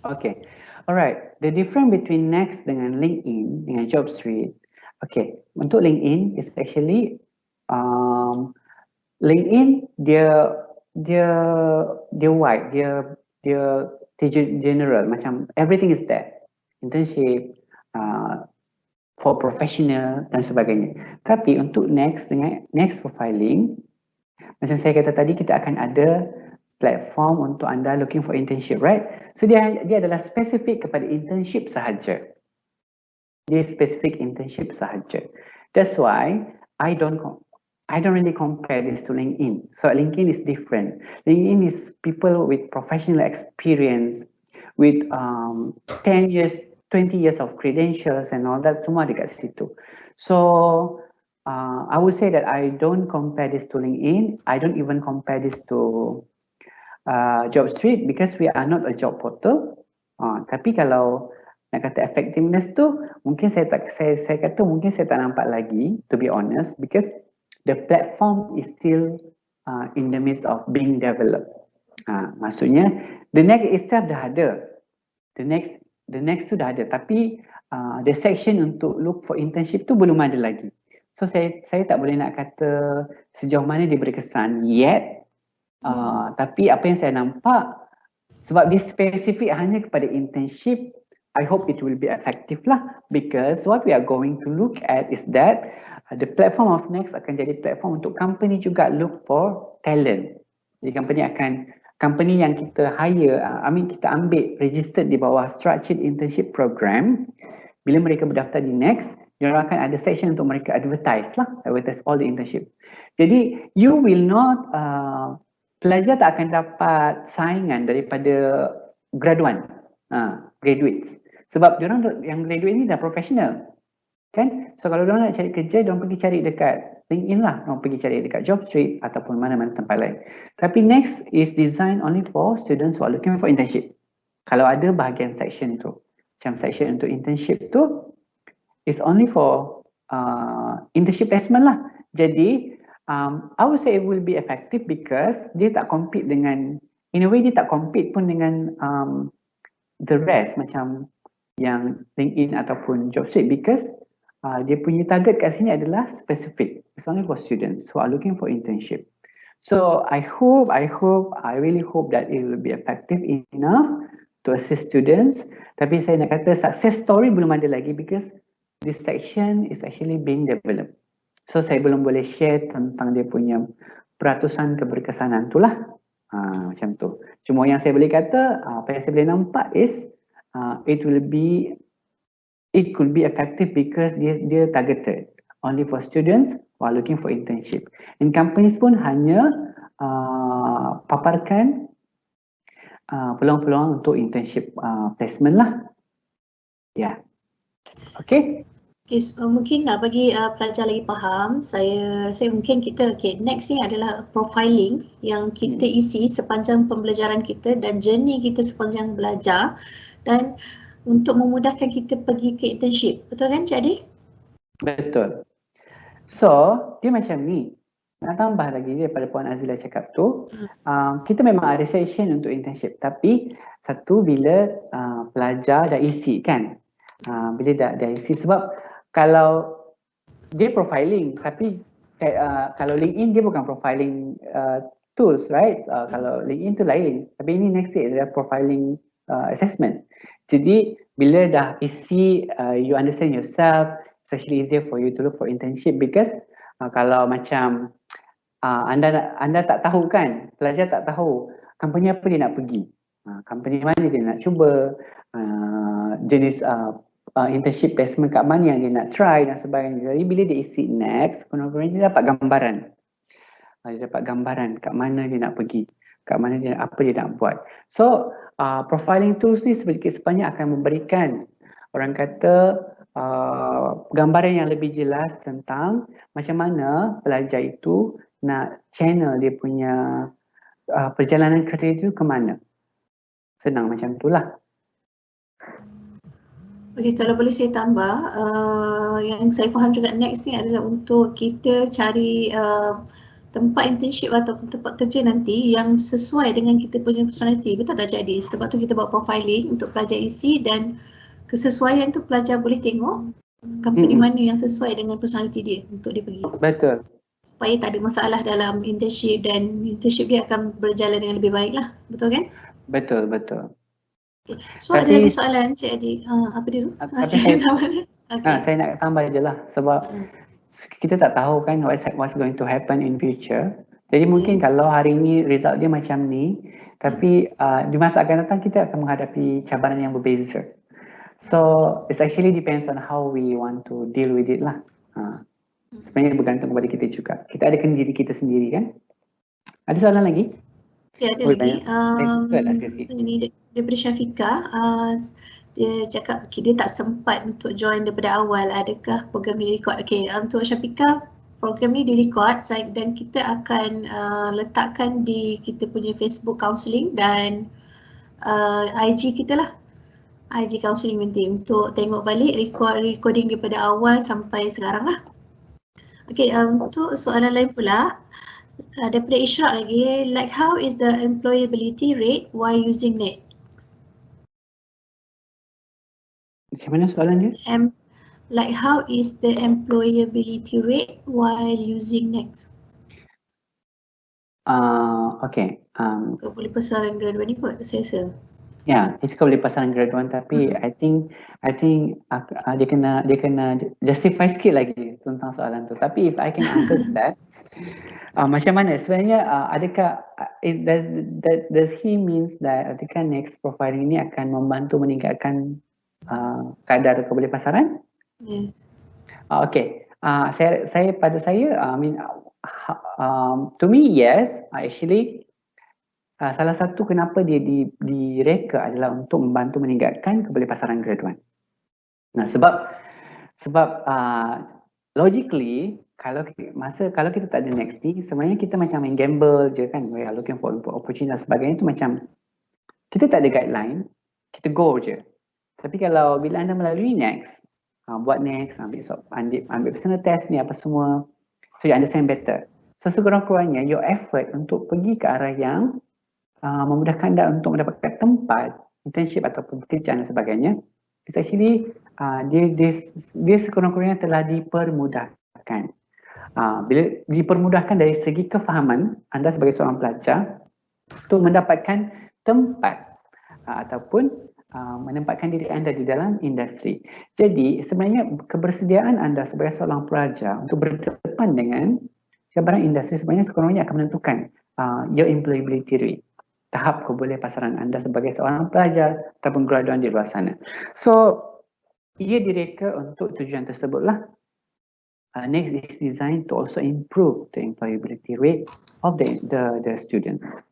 Okay, alright. The difference between Next dengan LinkedIn dengan JobStreet. Okay, untuk LinkedIn is actually LinkedIn dia wide, dia general, macam everything is there, internship, for professional dan sebagainya. Tapi untuk Next dengan Next profiling, macam saya kata tadi, kita akan ada platform untuk anda looking for internship, right? So dia adalah spesifik kepada internship sahaja. Dia spesifik internship sahaja. That's why I don't really compare this to LinkedIn. So LinkedIn is different. LinkedIn is people with professional experience, with 10 years, 20 years of credentials and all that, semua dekat situ. So I would say that I don't compare this to LinkedIn. I don't even compare this to JobStreet because we are not a job portal. Tapi kalau nak kata effectiveness tu, mungkin saya kata mungkin saya tak nampak lagi, to be honest, because the platform is still in the midst of being developed. Maksudnya the Next itself dah ada, the next tu dah ada, tapi the section untuk look for internship tu belum ada lagi. So saya tak boleh nak kata sejauh mana dia berkesan yet. Tapi apa yang saya nampak, sebab dia spesifik hanya kepada internship, I hope it will be effective lah, because what we are going to look at is that the platform of Next akan jadi platform untuk company juga look for talent. Jadi company yang kita hire, kita ambil registered di bawah structured internship program, bila mereka berdaftar di Next, dia akan ada section untuk mereka advertise all the internship. Jadi you will not pelajar tak akan dapat saingan daripada graduan, graduates. Sebab diorang yang graduate ni dah profesional, kan? So kalau diorang nak cari kerja, diorang pergi cari dekat LinkedIn lah, diorang pergi cari dekat JobStreet ataupun mana-mana tempat lain. Tapi next is designed only for students who are looking for internship. Kalau ada bahagian section tu, macam section untuk internship tu is only for internship placement lah. Jadi I would say it will be effective because dia tak compete dengan, in a way dia tak compete pun dengan the rest macam yang LinkedIn ataupun JobStreet, because dia punya target kat sini adalah specific. It's only for students who are looking for internship. So I really hope that it will be effective enough to assist students. Tapi saya nak kata success story belum ada lagi because this section is actually being developed. So saya belum boleh share tentang dia punya peratusan keberkesanan tu lah. Macam tu. Cuma yang saya boleh kata, apa yang saya boleh nampak is it could be effective because dia targeted only for students who are looking for internship. And companies pun hanya paparkan peluang-peluang untuk internship placement lah. Ya. Okay. Okay, so, mungkin nak bagi pelajar lagi faham, saya rasa mungkin kita, next ni adalah profiling yang kita isi sepanjang pembelajaran kita dan journey kita sepanjang belajar, dan untuk memudahkan kita pergi ke internship. Betul kan Cik Adi? Betul. So, dia macam ni. Nak tambah lagi daripada Puan Azila cakap tu, kita memang ada session untuk internship. Tapi, satu bila pelajar dah isi kan. Bila dah isi, sebab kalau dia profiling, tapi kalau LinkedIn dia bukan profiling tools, right? Kalau LinkedIn tu lain. Tapi ini next stage adalah profiling assessment. Jadi bila dah isi, you understand yourself, it's actually easier for you to look for internship because kalau macam anda tak tahu kan, pelajar tak tahu company apa dia nak pergi, company mana dia nak cuba, jenis internship placement kat mana yang dia nak try dan sebagainya. Jadi bila dia isi next, penulis dia dapat gambaran. Dia dapat gambaran kat mana dia nak pergi, kat mana dia, apa dia nak buat. So profiling tools ni sedikit sebanyak akan memberikan orang kata gambaran yang lebih jelas tentang macam mana pelajar itu nak channel dia punya perjalanan kerja itu ke mana. Senang macam itulah. Okey, kalau boleh saya tambah, yang saya faham juga next ni adalah untuk kita cari tempat internship ataupun tempat kerja nanti yang sesuai dengan kita punya personality. Betul tak jadi? Sebab tu kita buat profiling untuk pelajar isi, dan kesesuaian tu pelajar boleh tengok company mana yang sesuai dengan personality dia untuk dia pergi. Betul. Supaya tak ada masalah dalam internship dan internship dia akan berjalan dengan lebih baik lah. Betul kan? Betul, betul. Okay. So ada lagi soalan Cik Adi, apa dia tu? Saya nak tambah je lah sebab kita tak tahu kan what's going to happen in future. Jadi mungkin kalau hari ni result dia macam ni, tapi di masa akan datang kita akan menghadapi cabaran yang berbeza. So it actually depends on how we want to deal with it lah. Sebenarnya bergantung kepada kita juga. Kita adakan diri kita sendiri kan. Ada soalan lagi? Ya, ada lagi. Saya suka lah sesi. Ini daripada Syafiqah. Dia cakap dia tak sempat untuk join daripada awal. Adakah program ni record? Okey, untuk Syafiqah, program ni direkod dan kita akan letakkan di kita punya Facebook counselling dan IG kita lah. IG counselling nanti untuk tengok balik recording daripada awal sampai sekarang lah. Okey, untuk soalan lain pula, daripada Ishraq lagi, like how is the employability rate while using Next? Macam mana soalan dia? Like how is the employability rate while using Next? Okay. Kau boleh pasaran graduan ni kot, saya rasa. Ya, itu kau boleh pasaran graduan, tapi I think dia kena justify sikit lagi tentang soalan tu. Tapi if I can answer that, macam mana sebenarnya, adakah does he means that adakah Next profiling ini akan membantu meningkatkan kadar keboleh pasaran? Yes. Okay. Saya I mean to me yes, actually salah satu kenapa dia direka adalah untuk membantu meningkatkan kebelipasaran graduan. Nah, sebab logically kalau kita tak ada Nexti, sebenarnya kita macam main gamble je kan, we are looking for opportunity dan sebagainya, tu macam kita tak ada guideline, kita go je. Tapi kalau bila anda melalui Next, buat Next, ambil personal test ni apa semua, so you understand better. So sekurang-kurangnya your effort untuk pergi ke arah yang memudahkan anda untuk mendapatkan tempat internship ataupun pekerjaan dan sebagainya, it's actually dia sekurang-kurangnya telah dipermudahkan. Bila dipermudahkan dari segi kefahaman anda sebagai seorang pelajar untuk mendapatkan tempat ataupun menempatkan diri anda di dalam industri. Jadi sebenarnya kebersediaan anda sebagai seorang pelajar untuk berdepan dengan cabaran industri sebenarnya sekurang-kurangnya akan menentukan your employability rate, tahap kebolipasaran anda sebagai seorang pelajar ataupun graduan di luar sana. So ia direka untuk tujuan tersebutlah. Next is designed to also improve the employability rate of the students.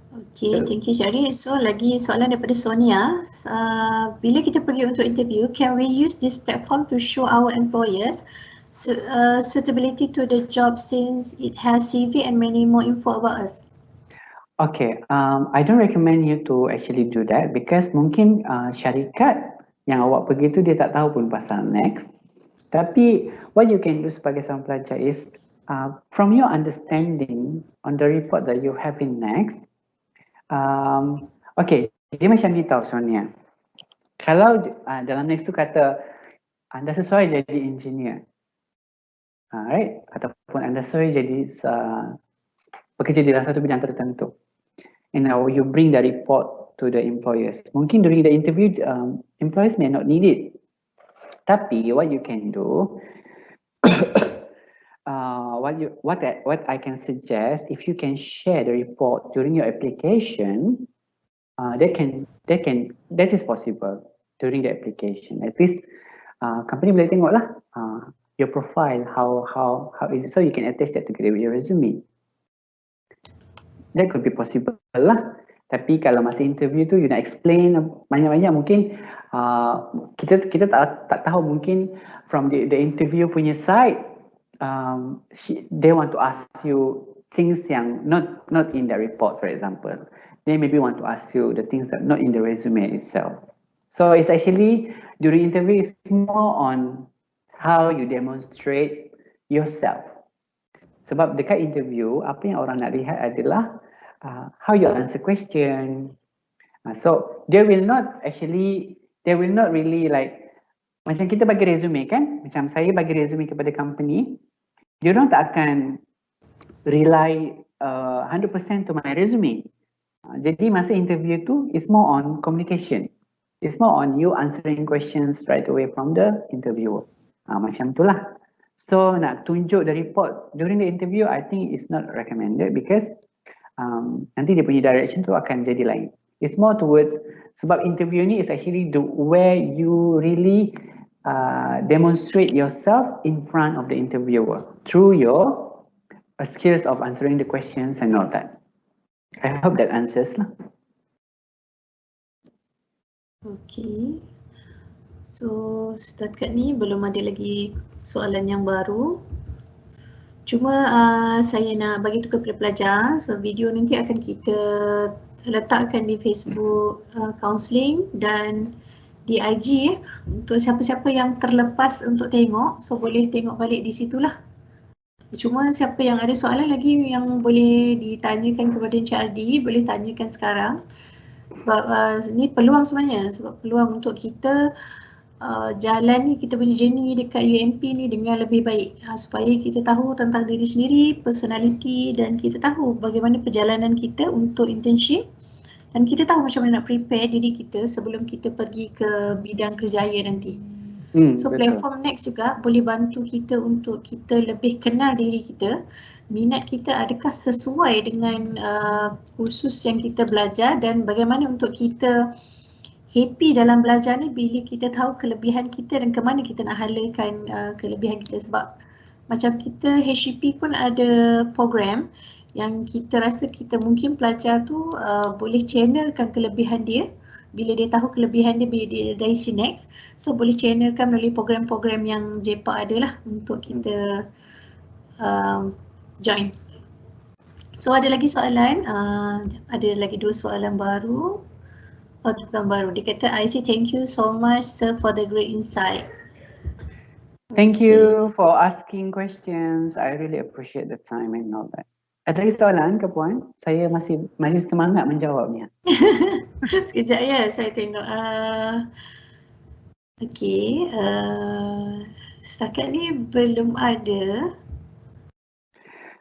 Okay, thank you Syarif. So lagi soalan daripada Sonia. Bila kita pergi untuk interview, can we use this platform to show our employers suitability to the job since it has CV and many more info about us? Okay, I don't recommend you to actually do that because mungkin syarikat yang awak pergi tu dia tak tahu pun pasal Next. Tapi what you can do sebagai seorang pelajar is from your understanding on the report that you have in Next, okay, dia macam ni tahu Sonia. Kalau dalam Next tu kata anda sesuai jadi engineer, right? Ataupun anda sesuai jadi bekerja di dalam satu bidang tertentu. And now you bring the report to the employers. Mungkin during the interview, employers may not need it. Tapi what you can do, what I can suggest, if you can share the report during your application, that is possible during the application. At least company boleh tengok lah your profile, how is it, so you can attach that together with your resume. That could be possible lah. Tapi kalau masa interview tu you nak explain banyak-banyak, mungkin kita tak tahu, mungkin from the interview punya side they want to ask you things yang not in the report, for example. They maybe want to ask you the things that not in the resume itself. So it's actually during interview it's more on how you demonstrate yourself. Sebab dekat interview, apa yang orang nak lihat adalah how you answer question. So they will not really like, macam kita bagi resume kan, macam saya bagi resume kepada company, dia orang tak akan rely 100% to my resume. Jadi masa interview tu is more on communication. It's more on you answering questions right away from the interviewer. Macam itulah. So nak tunjuk the report during the interview, I think it's not recommended because nanti dia punya direction tu akan jadi lain. It's more towards, sebab interview ni is actually where you really demonstrate yourself in front of the interviewer through your skills of answering the questions and all that. I hope that answers lah. Okay. So setakat ni belum ada lagi soalan yang baru. Cuma saya nak bagi tu kepada pelajar. So video nanti akan kita letakkan di Facebook counselling dan di IG untuk siapa-siapa yang terlepas untuk tengok. So boleh tengok balik di situlah. Cuma siapa yang ada soalan lagi yang boleh ditanyakan kepada Encik Ardi, boleh tanyakan sekarang. Sebab ni peluang sebenarnya, sebab peluang untuk kita jalan ni, kita punya journey dekat UMP ni dengan lebih baik, supaya kita tahu tentang diri sendiri, personality, dan kita tahu bagaimana perjalanan kita untuk internship, dan kita tahu macam mana nak prepare diri kita sebelum kita pergi ke bidang kerjaya nanti. So betul. Platform Next juga boleh bantu kita untuk kita lebih kenal diri kita, minat kita adakah sesuai dengan kursus yang kita belajar, dan bagaimana untuk kita happy dalam belajar ni bila kita tahu kelebihan kita dan ke mana kita nak halakan kelebihan kita. Sebab macam kita HEP pun ada program yang kita rasa kita mungkin pelajar tu boleh channelkan kelebihan dia. Bila dia tahu kelebihan dia, bila dia dari Sinex, so boleh channelkan melalui program-program yang JPAC ada lah untuk kita join. So ada lagi soalan, ada lagi 2 soalan baru. Oh, bukan baru. Dia kata, I say thank you so much sir for the great insight. Thank you for asking questions. I really appreciate the time and all that. Ada lagi soalan ke Puan? Saya masih semangat menjawabnya. Sekejap ya, saya tengok. Okey, setakat ni belum ada.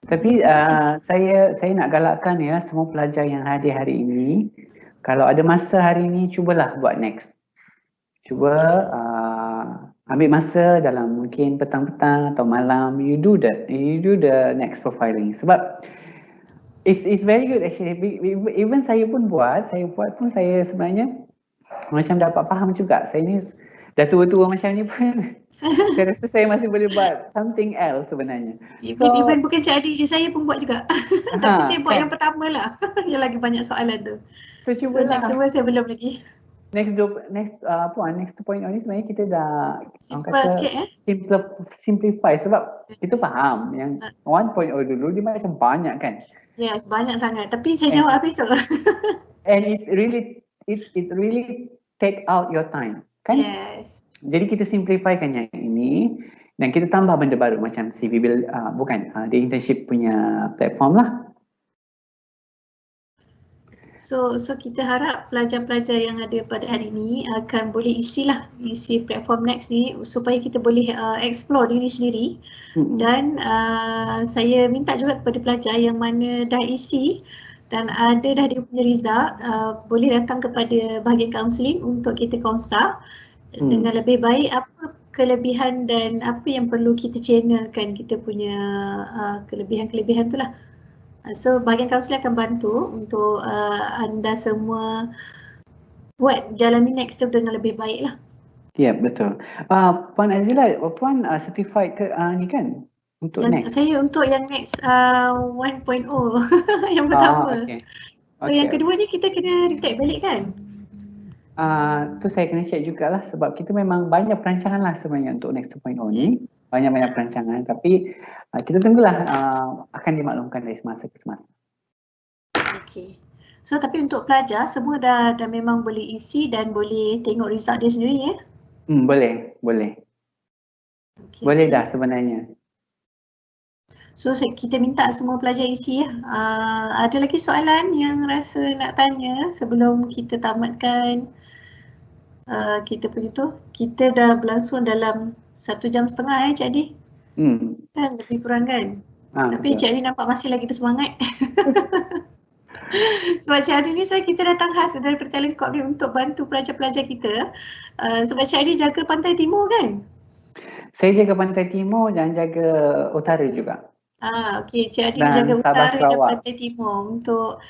Tapi saya nak galakkan ya semua pelajar yang hadir hari ini, kalau ada masa hari ini, cubalah buat next. Cuba ambil masa dalam mungkin petang-petang atau malam, you do the next profiling. Sebab it's very good actually. Even saya buat pun saya sebenarnya macam dapat faham juga. Saya ni dah tua-tua macam ni pun saya rasa saya masih boleh buat something else sebenarnya. Even bukan Cik Adi je, saya pun buat juga. Tapi saya buat yang pertama lah. Yang lagi banyak soalan tu. So cubalah. So semua saya belum lagi. Next 2.0 ni sebenarnya kita dah simplify sebab kita faham yang 1.0 dulu dia macam banyak kan. Yes, banyak sangat. Tapi saya jawab habis tu. And it really take out your time kan? Yes. Jadi kita simplifykan yang ini dan kita tambah benda baru macam CV Build, the internship punya platform lah. So kita harap pelajar-pelajar yang ada pada hari ini akan boleh isi platform Next ni supaya kita boleh explore diri sendiri. Dan saya minta juga kepada pelajar yang mana dah isi dan ada dah dia punya result, boleh datang kepada bahagian kaunseling untuk kita consult dengan lebih baik apa kelebihan dan apa yang perlu kita channelkan kita punya kelebihan-kelebihan tu lah. So bahagian kaunseling akan bantu untuk anda semua buat jalani next step dengan lebih baik lah. Ya, betul. Puan Azila, Puan certified ke ni kan? Untuk next? Saya untuk yang next 1.0 yang pertama. Okay. So yang kedua ni kita kena retake balik kan? Tu saya kena check jugalah sebab kita memang banyak perancangan lah sebenarnya untuk next 2.0 ni. Banyak-banyak perancangan tapi kita tunggulah akan dimaklumkan dari semasa ke semasa. Okay. So tapi untuk pelajar semua dah memang boleh isi dan boleh tengok result dia sendiri ya? Boleh. Okay. Boleh dah sebenarnya. So kita minta semua pelajar isi ya. Ada lagi soalan yang rasa nak tanya sebelum kita tamatkan kita punya tu? Kita dah berlangsung dalam 1.5 jam Cik Adi? Kan lebih kurang kan? Tapi Cik Adi nampak masih lagi bersemangat. Sebab Cik Adi ni kita datang khas daripada Talent Corp ni untuk bantu pelajar-pelajar kita. Sebab Cik Adi jaga Pantai Timur kan? Saya jaga Pantai Timur dan jaga Utara juga. Okey, Cik Adi jaga Utara dan Pantai Timur untuk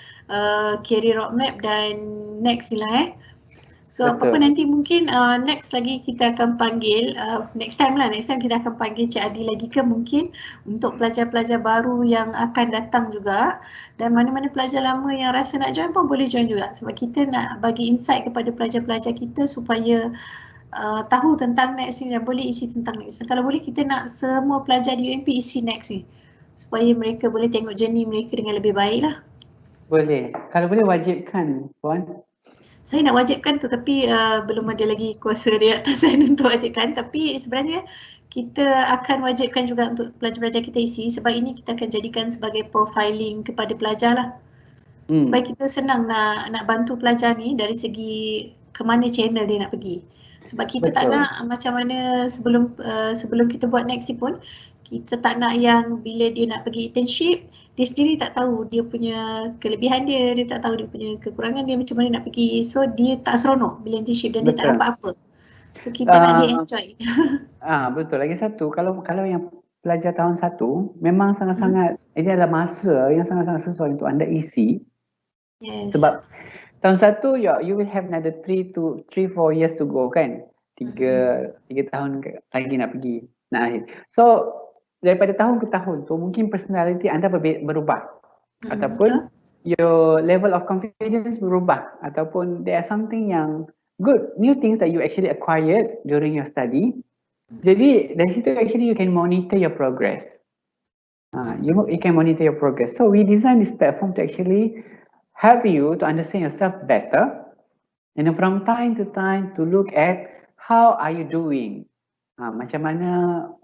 career roadmap dan next ni lah So apa-apa nanti mungkin next lagi kita akan panggil, next time kita akan panggil Cik Adi lagi ke mungkin untuk pelajar-pelajar baru yang akan datang juga. Dan mana-mana pelajar lama yang rasa nak join pun boleh join juga sebab kita nak bagi insight kepada pelajar-pelajar kita supaya tahu tentang next ni dan boleh isi tentang next. Kalau boleh kita nak semua pelajar di UMP isi next ni supaya mereka boleh tengok journey mereka dengan lebih baik lah. Boleh. Kalau boleh wajibkan Puan. Saya nak wajibkan tu tapi belum ada lagi kuasa di atas saya untuk wajibkan, tapi sebenarnya kita akan wajibkan juga untuk pelajar-pelajar kita isi sebab ini kita akan jadikan sebagai profiling kepada pelajar lah. Supaya kita senang nak bantu pelajar ni dari segi ke mana channel dia nak pergi. Sebab kita tak nak macam mana sebelum kita buat next ni pun kita tak nak yang bila dia nak pergi internship dia sendiri tak tahu dia punya kelebihan dia tak tahu dia punya kekurangan dia macam mana nak pergi. So dia tak seronok bila internship dan dia tak dapat apa. So kita nak dia enjoy. Betul. Lagi satu, kalau yang pelajar tahun 1 memang sangat-sangat ini adalah masa yang sangat-sangat sesuai untuk anda isi. Yes. Sebab tahun 1 you will have another 3 to 4 years to go kan. 3 tahun lagi nak pergi nak akhir. So daripada tahun ke tahun tu mungkin personality anda berubah. ataupun your level of confidence berubah, ataupun there are something yang good, new things that you actually acquired during your study. Jadi dari situ actually you can monitor your progress. You can monitor your progress. So we design this platform to actually help you to understand yourself better, and then from time to time to look at how are you doing. Macam mana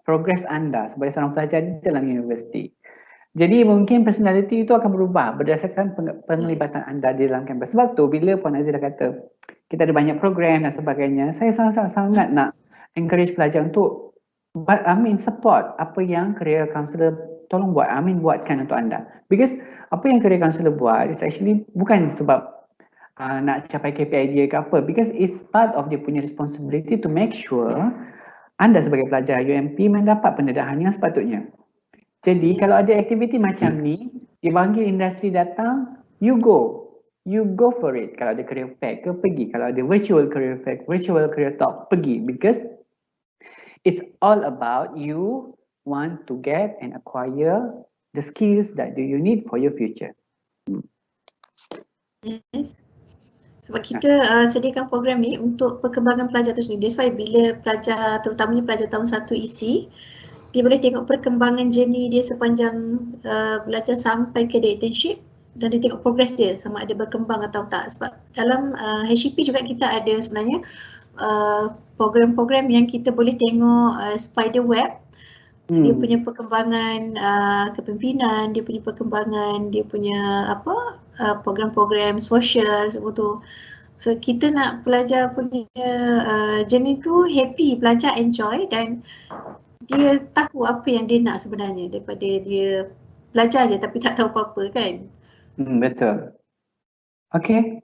progress anda sebagai seorang pelajar di dalam universiti. Jadi mungkin personality itu akan berubah berdasarkan penglibatan anda di dalam kampus. Sebab tu bila Puan Azila kata kita ada banyak program dan sebagainya, saya sangat nak encourage pelajar untuk support apa yang career counselor tolong buat, buatkan untuk anda. Because apa yang career counselor buat is actually bukan sebab nak capai KPI dia ke apa, because it's part of dia punya responsibility to make sure anda sebagai pelajar UMP mendapat pendedahan yang sepatutnya. Jadi kalau ada aktiviti macam ni, dipanggil industri datang, you go for it. Kalau ada career fair ke, pergi. Kalau ada virtual career fair, virtual career talk, pergi. Because it's all about you want to get and acquire the skills that you need for your future. Yes. Sebab kita sediakan program ni untuk perkembangan pelajar tu sendiri. That's why bila pelajar, terutamanya pelajar tahun 1 isi, dia boleh tengok perkembangan journey dia sepanjang belajar sampai ke dia internship, dan dia tengok progress dia sama ada berkembang atau tak. Sebab dalam HCP juga kita ada sebenarnya program-program yang kita boleh tengok spider web. Dia punya perkembangan kepimpinan, dia punya perkembangan, dia punya program-program sosial semua tu. So kita nak pelajar punya journey tu happy, pelajar enjoy dan dia tahu apa yang dia nak sebenarnya daripada dia belajar je tapi tak tahu apa-apa kan. Betul. Okay.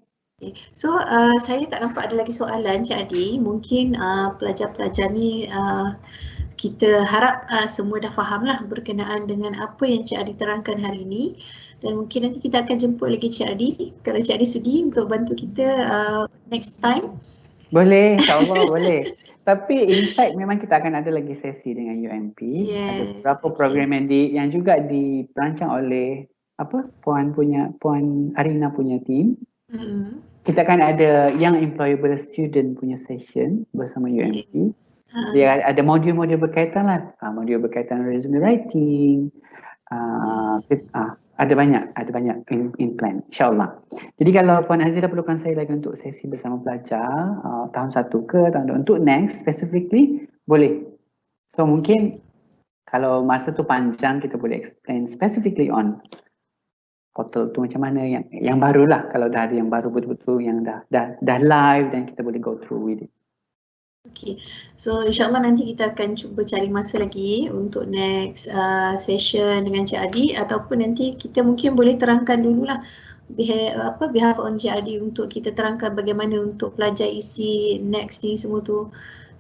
So saya tak nampak ada lagi soalan Cik Adi. Mungkin pelajar-pelajar ni kita harap semua dah faham lah berkenaan dengan apa yang Cik Adi terangkan hari ini, dan mungkin nanti kita akan jemput lagi Cik Adi kalau Cik Adi sudi untuk bantu kita next time. Boleh, insyaAllah boleh. Tapi in fact memang kita akan ada lagi sesi dengan UMP. Ada beberapa program yang juga diperancang oleh Puan Arina punya team. Kita akan ada Young Employable Student punya session bersama UMP. Dia ada modul-modul berkaitan lah, modul berkaitan resume writing, ada banyak in plan, insyaAllah. Jadi kalau Puan Azila perlukan saya lagi untuk sesi bersama pelajar tahun 1 ke tahun 2 untuk next specifically, boleh. So mungkin kalau masa tu panjang kita boleh explain specifically on portal tu macam mana yang baru lah. Kalau dah ada yang baru betul-betul yang dah live dan kita boleh go through with it. Okay, so insyaAllah nanti kita akan cuba cari masa lagi untuk next session dengan Cik Adi, ataupun nanti kita mungkin boleh terangkan dululah behalf on Cik Adi untuk kita terangkan bagaimana untuk pelajar isi next ni semua tu.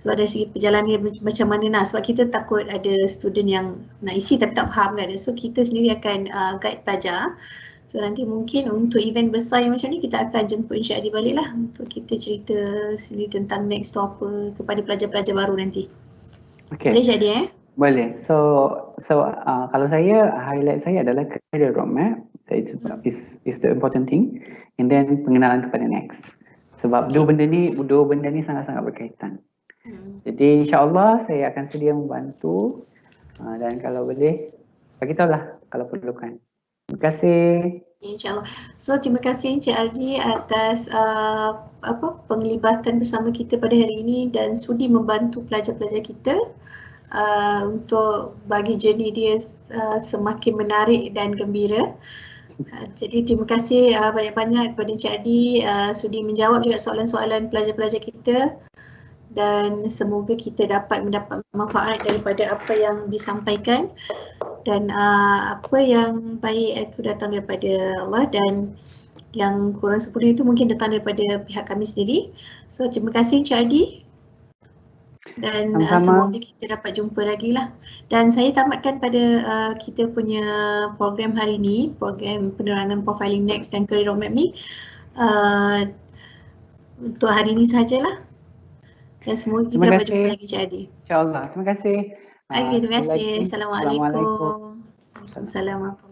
Sebab dari segi perjalanan macam mana sebab kita takut ada student yang nak isi tapi tak faham kan. So kita sendiri akan guide pelajar. So nanti mungkin untuk event besar yang macam ni kita akan jemput Encik Adi balik lah untuk kita cerita sendiri tentang next tu apa kepada pelajar-pelajar baru nanti. Okay. Boleh jadi Boleh. So kalau saya highlight saya adalah career roadmap. It's the important thing. And then pengenalan kepada next. Sebab dua benda ni sangat-sangat berkaitan. Jadi insyaAllah saya akan sedia membantu dan kalau boleh bagi tahulah kalau perlukan. Terima kasih. InsyaAllah. So terima kasih Encik Ardi atas penglibatan bersama kita pada hari ini dan sudi membantu pelajar-pelajar kita untuk bagi journey dia semakin menarik dan gembira. Jadi terima kasih banyak-banyak kepada Encik Ardi sudi menjawab juga soalan-soalan pelajar-pelajar kita, dan semoga kita dapat mendapat manfaat daripada apa yang disampaikan, dan apa yang baik itu datang daripada Allah dan yang kurang sempurna itu mungkin datang daripada pihak kami sendiri. So terima kasih Encik Adi dan semoga kita dapat jumpa lagi lah. Dan saya tamatkan pada kita punya program hari ini, program penerangan profiling next dan career roadmap ni untuk hari ini sahajalah. Dan semoga kita dapat jumpa lagi Cik Adi. InsyaAllah. Terima kasih. Terima kasih. Assalamualaikum. Assalamualaikum.